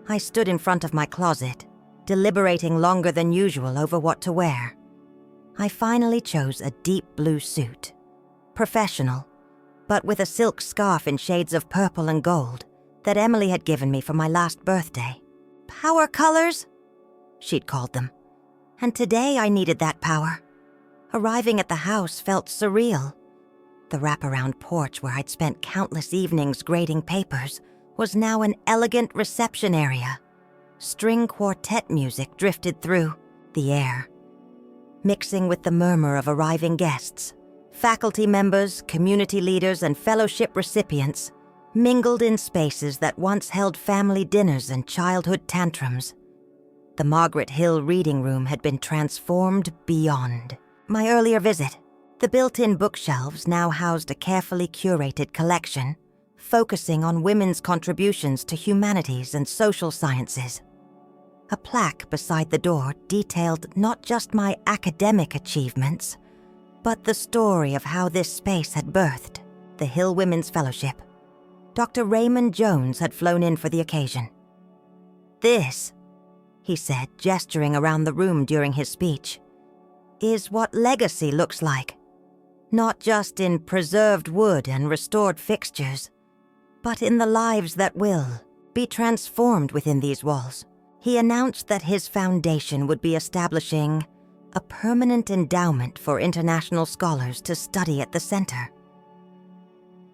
I stood in front of my closet, deliberating longer than usual over what to wear. I finally chose a deep blue suit, professional, but with a silk scarf in shades of purple and gold that Emily had given me for my last birthday. "Power colors," she'd called them. And today I needed that power. Arriving at the house felt surreal. The wraparound porch where I'd spent countless evenings grading papers was now an elegant reception area. String quartet music drifted through the air, mixing with the murmur of arriving guests. Faculty members, community leaders, and fellowship recipients mingled in spaces that once held family dinners and childhood tantrums. The Margaret Hill reading room had been transformed beyond my earlier visit. The built-in bookshelves now housed a carefully curated collection, focusing on women's contributions to humanities and social sciences. A plaque beside the door detailed not just my academic achievements, but the story of how this space had birthed. the Hill Women's Fellowship. Dr. Raymond Jones had flown in for the occasion. "This," he said, gesturing around the room during his speech, "is what legacy looks like. Not just in preserved wood and restored fixtures, but in the lives that will be transformed within these walls." He announced that his foundation would be establishing a permanent endowment for international scholars to study at the center.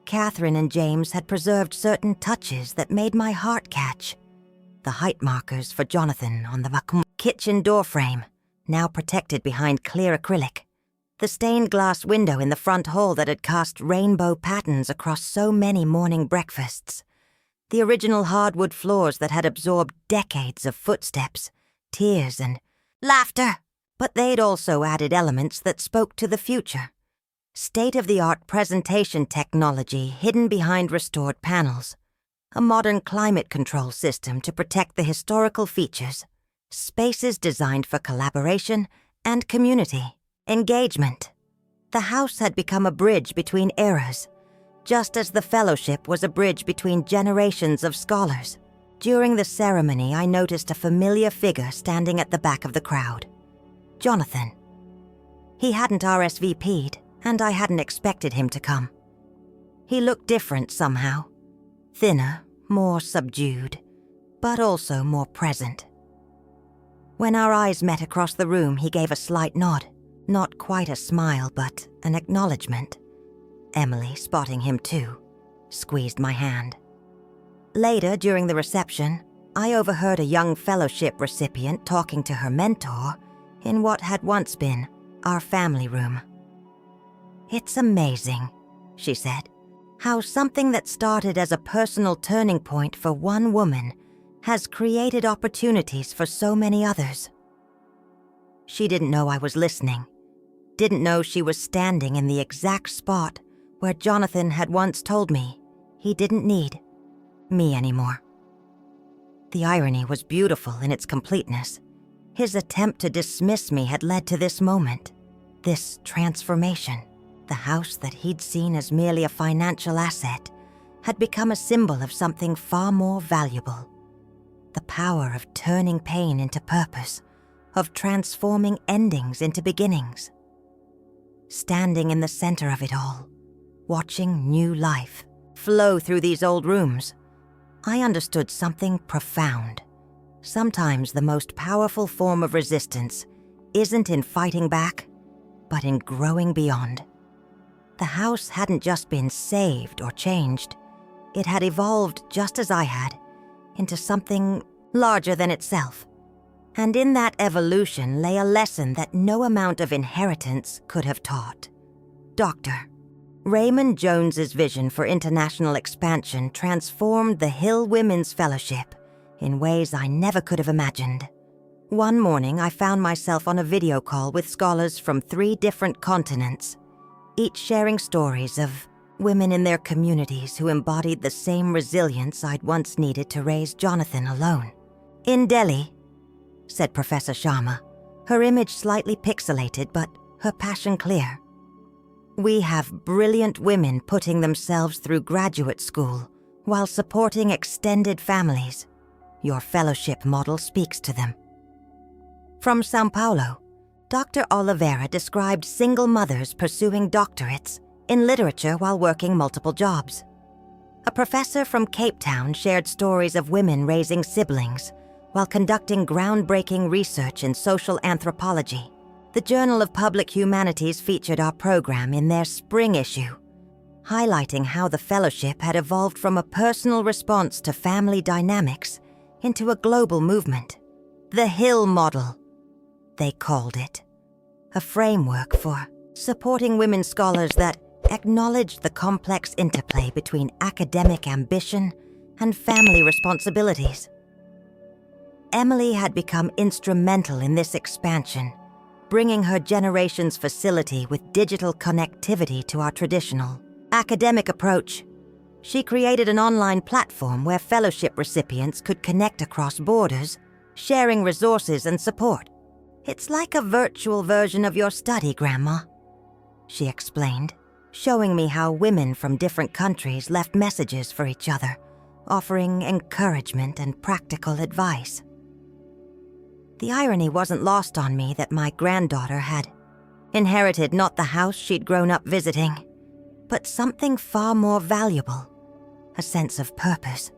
Catherine and James had preserved certain touches that made my heart catch. The height markers for Jonathan on the kitchen door frame, now protected behind clear acrylic. The stained glass window in the front hall that had cast rainbow patterns across so many morning breakfasts. The original hardwood floors that had absorbed decades of footsteps, tears, and laughter. But they'd also added elements that spoke to the future. State-of-the-art presentation technology hidden behind restored panels. A modern climate control system to protect the historical features. Spaces designed for collaboration and community engagement. The house had become a bridge between eras, just as the fellowship was a bridge between generations of scholars. During the ceremony, I noticed a familiar figure standing at the back of the crowd. Jonathan. He hadn't RSVP'd, and I hadn't expected him to come. He looked different somehow. Thinner, more subdued, but also more present. When our eyes met across the room, he gave a slight nod. Not quite a smile, but an acknowledgement. Emily, spotting him too, squeezed my hand. Later, during the reception, I overheard a young fellowship recipient talking to her mentor in what had once been our family room. "It's amazing," she said, "how something that started as a personal turning point for one woman has created opportunities for so many others." She didn't know I was listening, didn't know she was standing in the exact spot where Jonathan had once told me he didn't need me anymore. The irony was beautiful in its completeness. His attempt to dismiss me had led to this moment, this transformation. The house that he'd seen as merely a financial asset had become a symbol of something far more valuable. The power of turning pain into purpose, of transforming endings into beginnings. Standing in the center of it all, watching new life flow through these old rooms, I understood something profound. Sometimes the most powerful form of resistance isn't in fighting back, but in growing beyond. The house hadn't just been saved or changed. It had evolved just as I had, into something larger than itself. And in that evolution lay a lesson that no amount of inheritance could have taught. Dr. Raymond Jones's vision for international expansion transformed the Hill Women's Fellowship in ways I never could have imagined. One morning, I found myself on a video call with scholars from 3 different continents, each sharing stories of women in their communities who embodied the same resilience I'd once needed to raise Jonathan alone. "In Delhi," said Professor Sharma, her image slightly pixelated but her passion clear, "we have brilliant women putting themselves through graduate school while supporting extended families. Your fellowship model speaks to them." From São Paulo, Dr. Oliveira described single mothers pursuing doctorates in literature while working multiple jobs. A professor from Cape Town shared stories of women raising siblings while conducting groundbreaking research in social anthropology. The Journal of Public Humanities featured our program in their spring issue, highlighting how the fellowship had evolved from a personal response to family dynamics into a global movement. The Hill Model, they called it, a framework for supporting women scholars that acknowledged the complex interplay between academic ambition and family responsibilities. Emily had become instrumental in this expansion, bringing her generation's facility with digital connectivity to our traditional academic approach. She created an online platform where fellowship recipients could connect across borders, sharing resources and support. "It's like a virtual version of your study, Grandma," she explained. showing me how women from different countries left messages for each other, offering encouragement and practical advice. The irony wasn't lost on me that my granddaughter had inherited not the house she'd grown up visiting, but something far more valuable, a sense of purpose,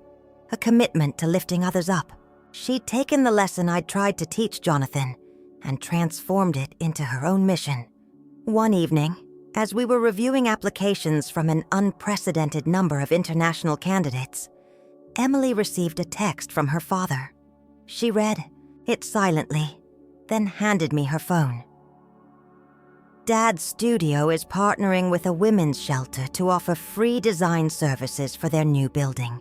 a commitment to lifting others up. She'd taken the lesson I'd tried to teach Jonathan and transformed it into her own mission. One evening, as we were reviewing applications from an unprecedented number of international candidates, Emily received a text from her father. She read it silently, then handed me her phone. "Dad's studio is partnering with a women's shelter to offer free design services for their new building,"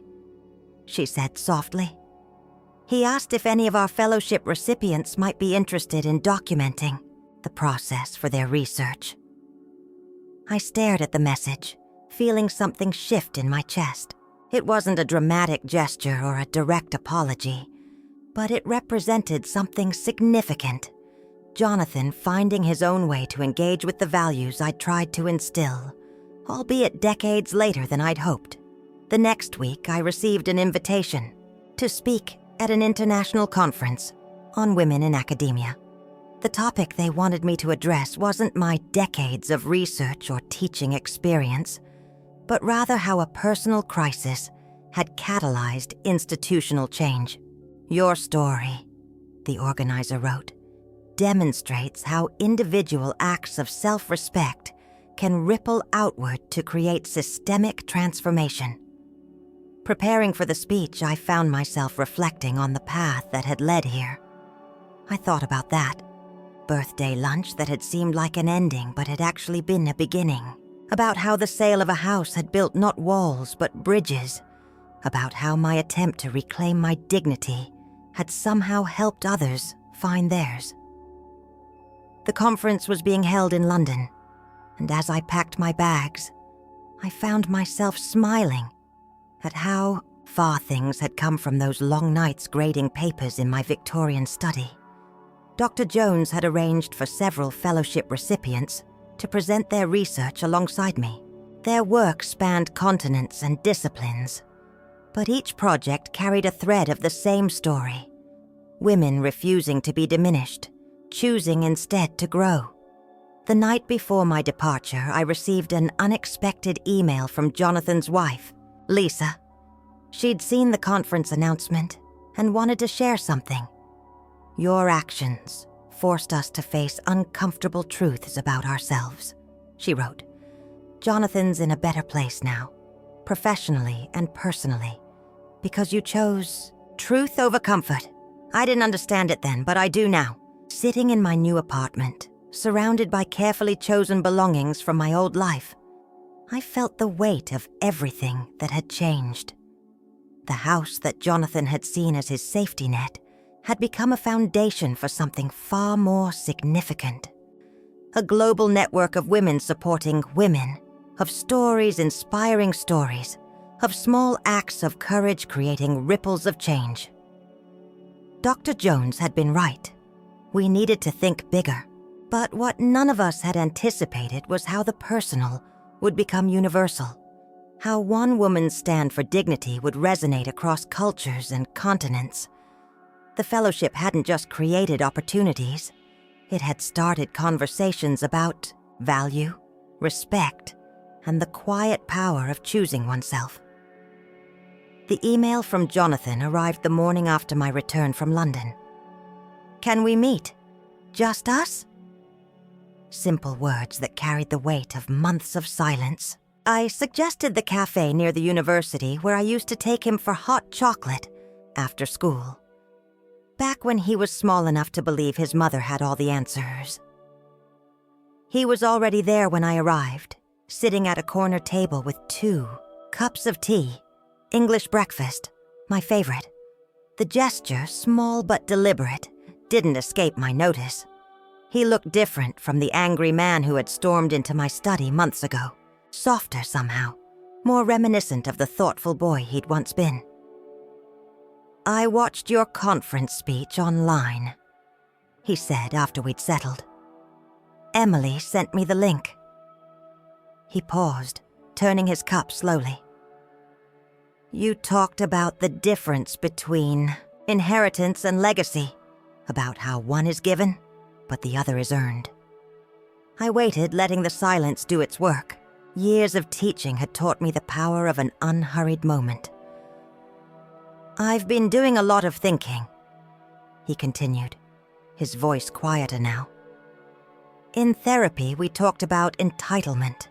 she said softly. "He asked if any of our fellowship recipients might be interested in documenting the process for their research." I stared at the message, feeling something shift in my chest. It wasn't a dramatic gesture or a direct apology, but it represented something significant. Jonathan finding his own way to engage with the values I'd tried to instill, albeit decades later than I'd hoped. The next week, I received an invitation to speak at an international conference on women in academia. The topic they wanted me to address wasn't my decades of research or teaching experience, but rather how a personal crisis had catalyzed institutional change. "Your story," the organizer wrote, "demonstrates how individual acts of self-respect can ripple outward to create systemic transformation." Preparing for the speech, I found myself reflecting on the path that had led here. I thought about that birthday lunch that had seemed like an ending but had actually been a beginning, about how the sale of a house had built not walls but bridges, about how my attempt to reclaim my dignity had somehow helped others find theirs. The conference was being held in London, and as I packed my bags, I found myself smiling at how far things had come from those long nights grading papers in my Victorian study. Dr. Jones had arranged for several fellowship recipients to present their research alongside me. Their work spanned continents and disciplines, but each project carried a thread of the same story: women refusing to be diminished, choosing instead to grow. The night before my departure, I received an unexpected email from Jonathan's wife, Lisa. She'd seen the conference announcement and wanted to share something. "Your actions forced us to face uncomfortable truths about ourselves," she wrote. "Jonathan's in a better place now, professionally and personally, because you chose truth over comfort. I didn't understand it then, but I do now. Sitting in my new apartment, surrounded by carefully chosen belongings from my old life, I felt the weight of everything that had changed. The house that Jonathan had seen as his safety net had become a foundation for something far more significant. A global network of women supporting women, of stories inspiring stories, of small acts of courage creating ripples of change." Dr. Jones had been right. We needed to think bigger. But what none of us had anticipated was how the personal would become universal, how one woman's stand for dignity would resonate across cultures and continents. The fellowship hadn't just created opportunities, it had started conversations about value, respect, and the quiet power of choosing oneself. The email from Jonathan arrived the morning after my return from London. "Can we meet? Just us?" Simple words that carried the weight of months of silence. I suggested the cafe near the university where I used to take him for hot chocolate after school, back when he was small enough to believe his mother had all the answers. He was already there when I arrived, sitting at a corner table with 2 cups of tea, English breakfast, my favorite. The gesture, small but deliberate, didn't escape my notice. He looked different from the angry man who had stormed into my study months ago, softer somehow, more reminiscent of the thoughtful boy he'd once been. "I watched your conference speech online," he said after we'd settled. "Emily sent me the link." He paused, turning his cup slowly. You talked about the difference between inheritance and legacy, about how one is given, but the other is earned. I waited, letting the silence do its work. Years of teaching had taught me the power of an unhurried moment. I've been doing a lot of thinking, he continued, his voice quieter now. In therapy, we talked about entitlement.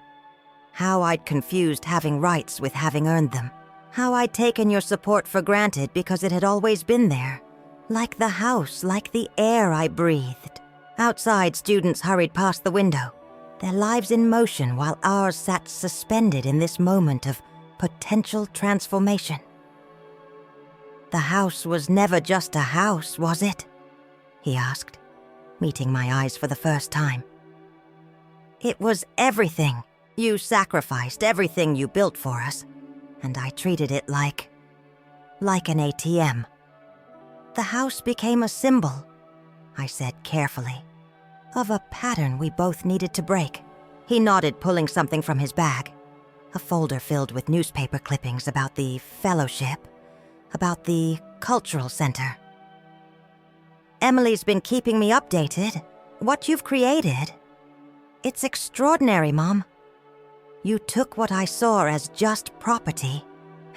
How I'd confused having rights with having earned them. How I'd taken your support for granted because it had always been there. Like the house, like the air I breathed. Outside, students hurried past the window, their lives in motion while ours sat suspended in this moment of potential transformation. The house was never just a house, was it? He asked, meeting my eyes for the first time. It was everything. You sacrificed everything you built for us, and I treated it like an ATM. The house became a symbol, I said carefully, of a pattern we both needed to break. He nodded, pulling something from his bag, a folder filled with newspaper clippings about the fellowship, about the cultural center. Emily's been keeping me updated. What you've created, it's extraordinary, Mom. You took what I saw as just property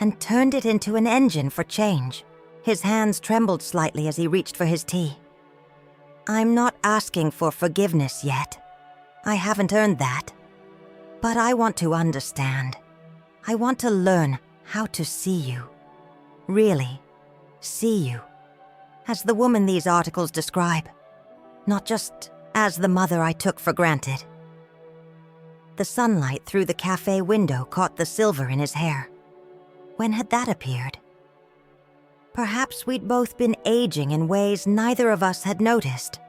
and turned it into an engine for change. His hands trembled slightly as he reached for his tea. I'm not asking for forgiveness yet. I haven't earned that. But I want to understand. I want to learn how to see you. Really, see you. As the woman these articles describe. Not just as the mother I took for granted. The sunlight through the cafe window caught the silver in his hair. When had that appeared? Perhaps we'd both been aging in ways neither of us had noticed.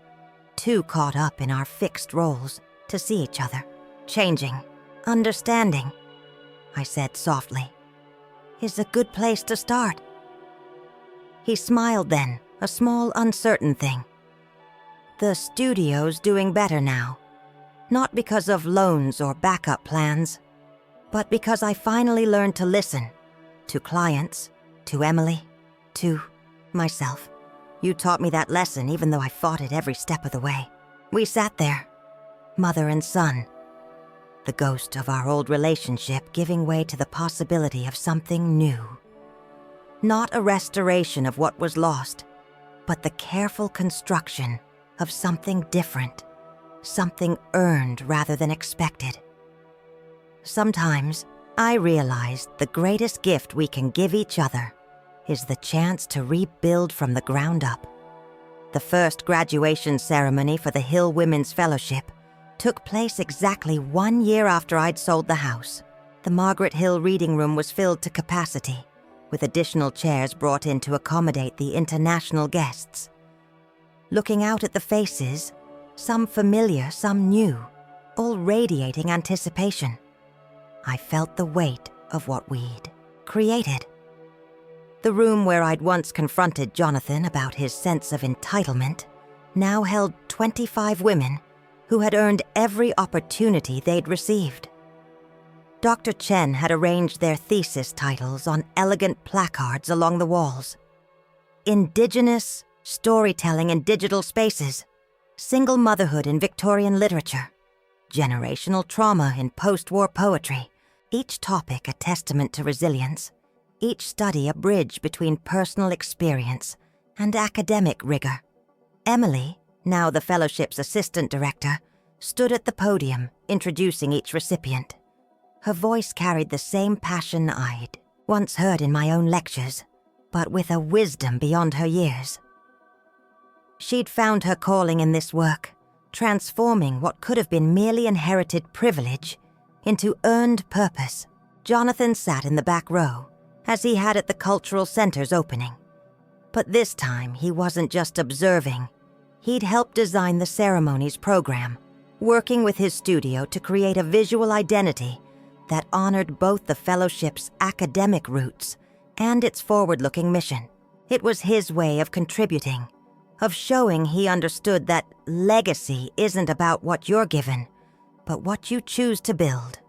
Too caught up in our fixed roles to see each other. Changing, understanding, I said softly, is a good place to start. He smiled then, a small uncertain thing. The studio's doing better now. Not because of loans or backup plans, but because I finally learned to listen. To clients, to Emily, to myself. You taught me that lesson even though I fought it every step of the way. We sat there, mother and son. The ghost of our old relationship giving way to the possibility of something new. Not a restoration of what was lost, but the careful construction of something different. Something earned rather than expected. Sometimes, I realized the greatest gift we can give each other is the chance to rebuild from the ground up. The first graduation ceremony for the Hill Women's Fellowship took place exactly 1 year after I'd sold the house. The Margaret Hill reading room was filled to capacity, with additional chairs brought in to accommodate the international guests. Looking out at the faces, some familiar, some new, all radiating anticipation, I felt the weight of what we'd created. The room where I'd once confronted Jonathan about his sense of entitlement now held 25 women who had earned every opportunity they'd received. Dr. Chen had arranged their thesis titles on elegant placards along the walls. Indigenous storytelling in digital spaces, single motherhood in Victorian literature, generational trauma in post-war poetry, each topic a testament to resilience, each study a bridge between personal experience and academic rigor. Emily, now the fellowship's assistant director, stood at the podium, introducing each recipient. Her voice carried the same passion I'd once heard in my own lectures, but with a wisdom beyond her years. She'd found her calling in this work, transforming what could have been merely inherited privilege into earned purpose. Jonathan sat in the back row, as he had at the Cultural Center's opening. But this time, he wasn't just observing. He'd helped design the ceremony's program, working with his studio to create a visual identity that honored both the fellowship's academic roots and its forward-looking mission. It was his way of contributing, of showing he understood that legacy isn't about what you're given, but what you choose to build.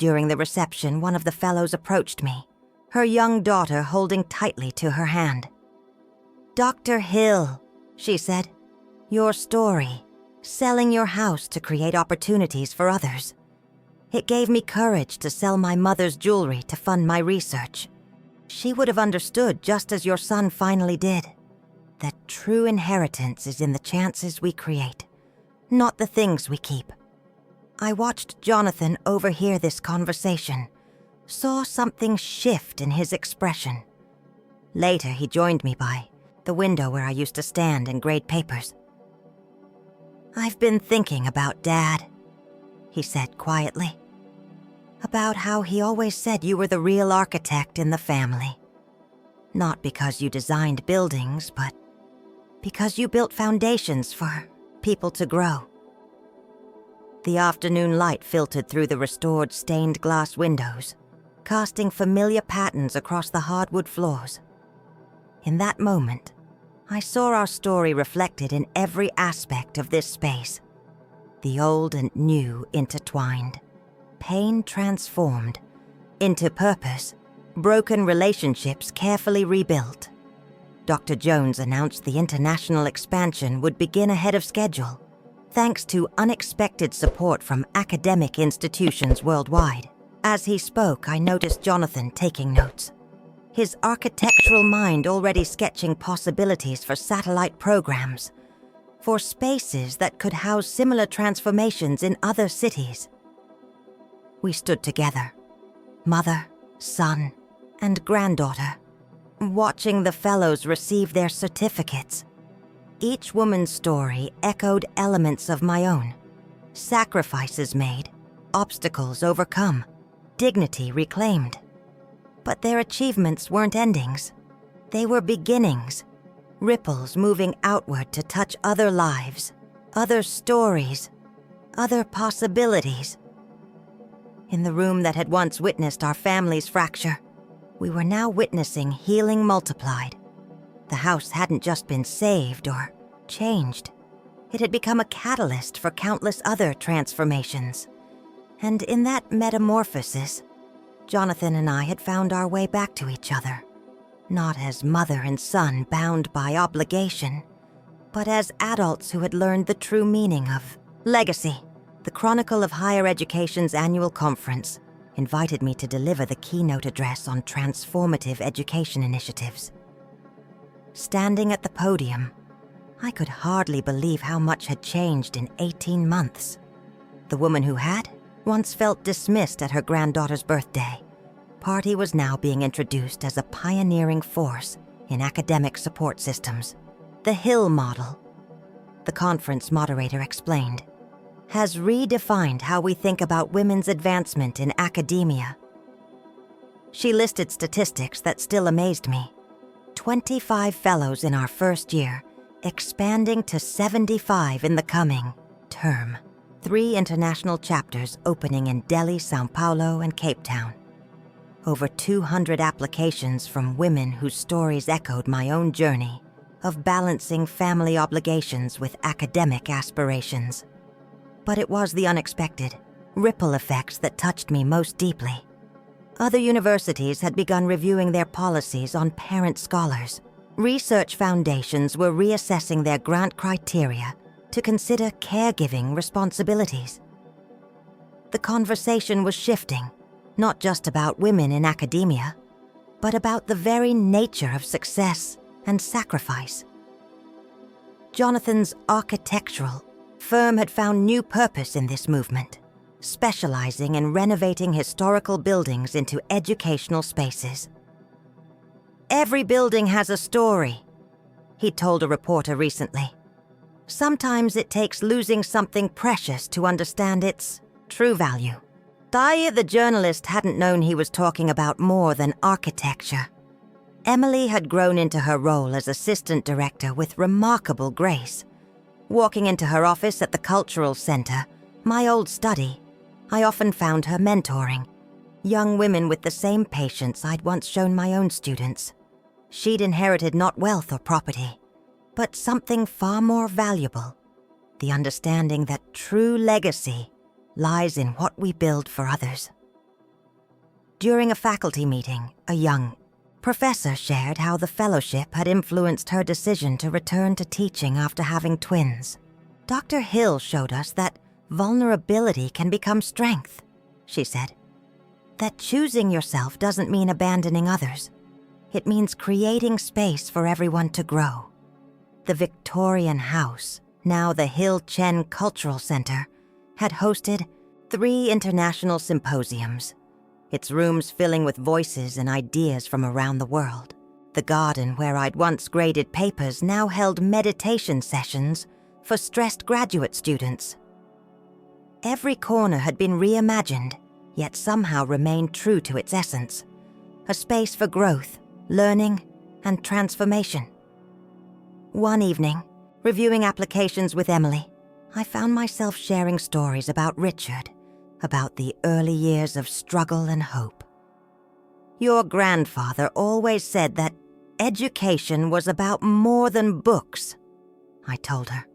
during the reception, one of the fellows approached me, her young daughter holding tightly to her hand. "Dr. Hill," she said, "your story, selling your house to create opportunities for others. It gave me courage to sell my mother's jewelry to fund my research. She would have understood, just as your son finally did, that true inheritance is in the chances we create, not the things we keep." I watched Jonathan overhear this conversation, saw something shift in his expression. Later, he joined me by the window where I used to stand and grade papers. "I've been thinking about Dad," he said quietly. "About how he always said you were the real architect in the family. Not because you designed buildings, but because you built foundations for people to grow." The afternoon light filtered through the restored stained glass windows, casting familiar patterns across the hardwood floors. In that moment, I saw our story reflected in every aspect of this space. The old and new intertwined, pain transformed into purpose, broken relationships carefully rebuilt. Dr. Jones announced the international expansion would begin ahead of schedule, thanks to unexpected support from academic institutions worldwide. As he spoke, I noticed Jonathan taking notes, his architectural mind already sketching possibilities for satellite programs, for spaces that could house similar transformations in other cities. We stood together, mother, son, and granddaughter, watching the fellows receive their certificates. Each woman's story echoed elements of my own: sacrifices made, obstacles overcome, dignity reclaimed. But their achievements weren't endings. They were beginnings, ripples moving outward to touch other lives, other stories, other possibilities. In the room that had once witnessed our family's fracture, we were now witnessing healing multiplied. The house hadn't just been saved or changed. It had become a catalyst for countless other transformations. And in that metamorphosis, Jonathan and I had found our way back to each other, not as mother and son bound by obligation, but as adults who had learned the true meaning of legacy. The Chronicle of Higher Education's annual conference invited me to deliver the keynote address on transformative education initiatives. Standing at the podium, I could hardly believe how much had changed in 18 months. The woman who had once felt dismissed at her granddaughter's birthday, Party was now being introduced as a pioneering force in academic support systems. The Hill model, the conference moderator explained, has redefined how we think about women's advancement in academia. She listed statistics that still amazed me. 25 fellows in our first year, expanding to 75 in the coming term. 3 international chapters opening in Delhi, Sao Paulo, and Cape Town. Over 200 applications from women whose stories echoed my own journey of balancing family obligations with academic aspirations. But it was the unexpected, ripple effects that touched me most deeply. Other universities had begun reviewing their policies on parent scholars. Research foundations were reassessing their grant criteria to consider caregiving responsibilities. The conversation was shifting, not just about women in academia, but about the very nature of success and sacrifice. Jonathan's architectural firm had found new purpose in this movement, specializing in renovating historical buildings into educational spaces. "Every building has a story," he told a reporter recently. "Sometimes it takes losing something precious to understand its true value." Daya, the journalist, hadn't known he was talking about more than architecture. Emily had grown into her role as assistant director with remarkable grace. Walking into her office at the Cultural Center, my old study, I often found her mentoring young women with the same patience I'd once shown my own students. She'd inherited not wealth or property, but something far more valuable: the understanding that true legacy lies in what we build for others. During a faculty meeting, a young professor shared how the fellowship had influenced her decision to return to teaching after having twins. Dr. Hill showed us that vulnerability can become strength, she said. That choosing yourself doesn't mean abandoning others. It means creating space for everyone to grow. The Victorian House, now the Hill Chen Cultural Center, had hosted 3 international symposiums, its rooms filling with voices and ideas from around the world. The garden where I'd once graded papers now held meditation sessions for stressed graduate students. Every corner had been reimagined, yet somehow remained true to its essence, a space for growth, learning, and transformation. One evening, reviewing applications with Emily, I found myself sharing stories about Richard, about the early years of struggle and hope. Your grandfather always said that education was about more than books, I told her.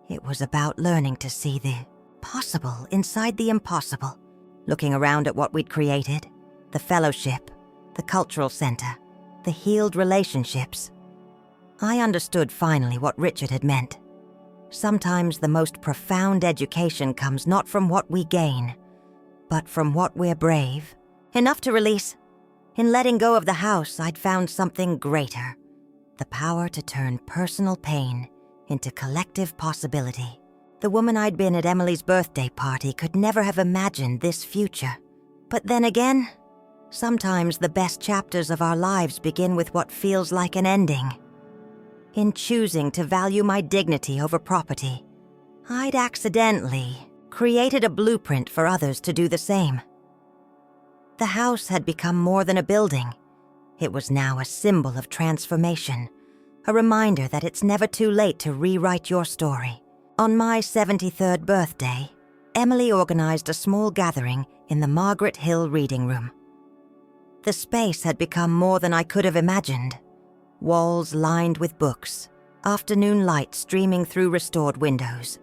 It was about learning to see the possible inside the impossible, looking around at what we'd created, the fellowship, the cultural center, the healed relationships. I understood finally what Richard had meant. Sometimes the most profound education comes not from what we gain, but from what we're brave enough to release. In letting go of the house, I'd found something greater, the power to turn personal pain into collective possibility. The woman I'd been at Emily's birthday party could never have imagined this future. But then again, sometimes the best chapters of our lives begin with what feels like an ending. In choosing to value my dignity over property, I'd accidentally created a blueprint for others to do the same. The house had become more than a building. It was now a symbol of transformation, a reminder that it's never too late to rewrite your story. On my 73rd birthday, Emily organized a small gathering in the Margaret Hill reading room. The space had become more than I could have imagined. Walls lined with books, afternoon light streaming through restored windows,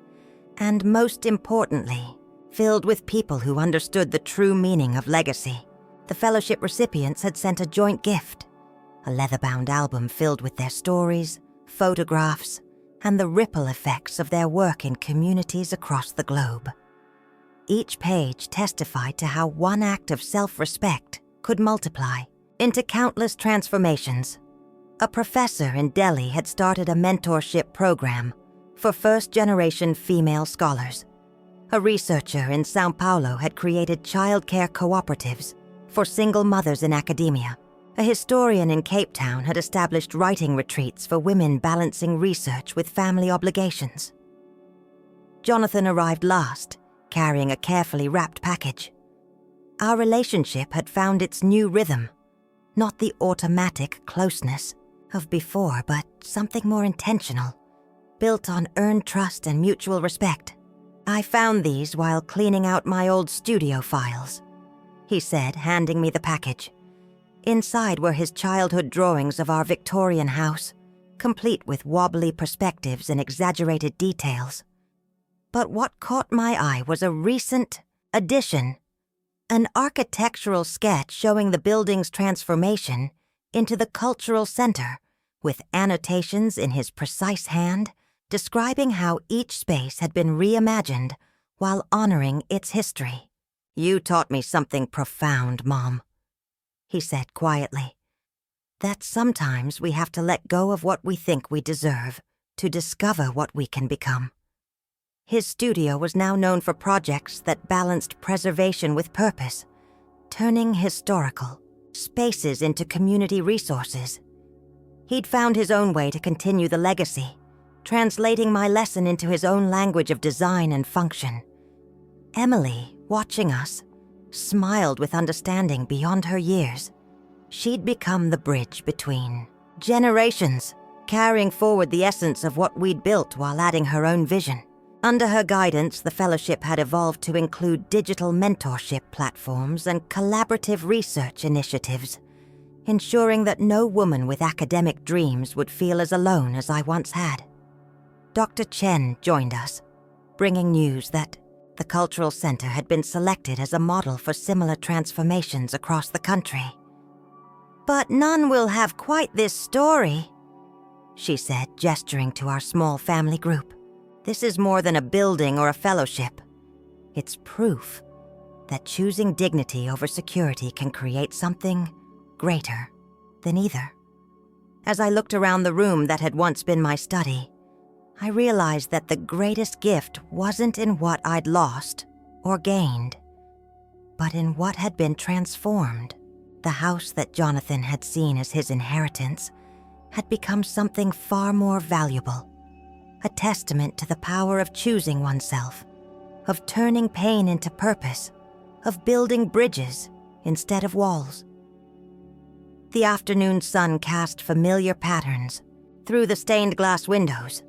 and most importantly, filled with people who understood the true meaning of legacy. The fellowship recipients had sent a joint gift, a leather-bound album filled with their stories, photographs, and the ripple effects of their work in communities across the globe. Each page testified to how one act of self-respect could multiply into countless transformations. A professor in Delhi had started a mentorship program for first-generation female scholars. A researcher in São Paulo had created childcare cooperatives for single mothers in academia. A historian in Cape Town had established writing retreats for women balancing research with family obligations. Jonathan arrived last, carrying a carefully wrapped package. Our relationship had found its new rhythm, not the automatic closeness of before, but something more intentional, built on earned trust and mutual respect. I found these while cleaning out my old studio files, he said, handing me the package. Inside were his childhood drawings of our Victorian house, complete with wobbly perspectives and exaggerated details. But what caught my eye was a recent addition, an architectural sketch showing the building's transformation into the cultural center, with annotations in his precise hand describing how each space had been reimagined while honoring its history. "You taught me something profound, Mom," he said quietly. "That sometimes we have to let go of what we think we deserve to discover what we can become." His studio was now known for projects that balanced preservation with purpose, turning historical spaces into community resources. He'd found his own way to continue the legacy, translating my lesson into his own language of design and function. Emily, watching us, smiled with understanding beyond her years. She'd become the bridge between generations, carrying forward the essence of what we'd built while adding her own vision. Under her guidance, the fellowship had evolved to include digital mentorship platforms and collaborative research initiatives, ensuring that no woman with academic dreams would feel as alone as I once had. Dr. Chen joined us, bringing news that The cultural center had been selected as a model for similar transformations across the country. "But none will have quite this story," she said, gesturing to our small family group. "This is more than a building or a fellowship. It's proof that choosing dignity over security can create something greater than either." As I looked around the room that had once been my study, I realized that the greatest gift wasn't in what I'd lost or gained, but in what had been transformed. The house that Jonathan had seen as his inheritance had become something far more valuable, a testament to the power of choosing oneself, of turning pain into purpose, of building bridges instead of walls. The afternoon sun cast familiar patterns through the stained glass windows,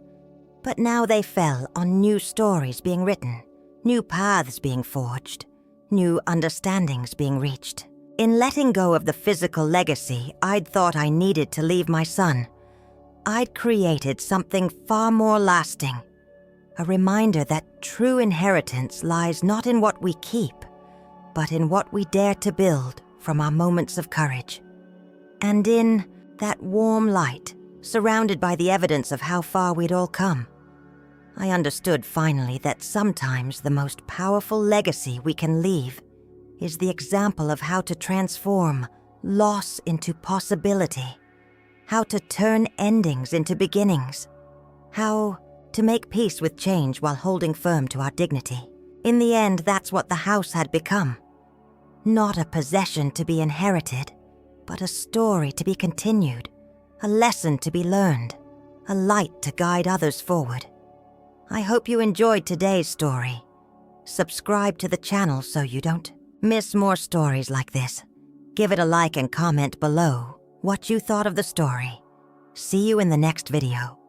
but now they fell on new stories being written, new paths being forged, new understandings being reached. In letting go of the physical legacy I'd thought I needed to leave my son, I'd created something far more lasting, a reminder that true inheritance lies not in what we keep, but in what we dare to build from our moments of courage. And in that warm light, surrounded by the evidence of how far we'd all come, I understood finally that sometimes the most powerful legacy we can leave is the example of how to transform loss into possibility, how to turn endings into beginnings, how to make peace with change while holding firm to our dignity. In the end, that's what the house had become. Not a possession to be inherited, but a story to be continued, a lesson to be learned, a light to guide others forward. I hope you enjoyed today's story. Subscribe to the channel so you don't miss more stories like this. Give it a like and comment below what you thought of the story. See you in the next video.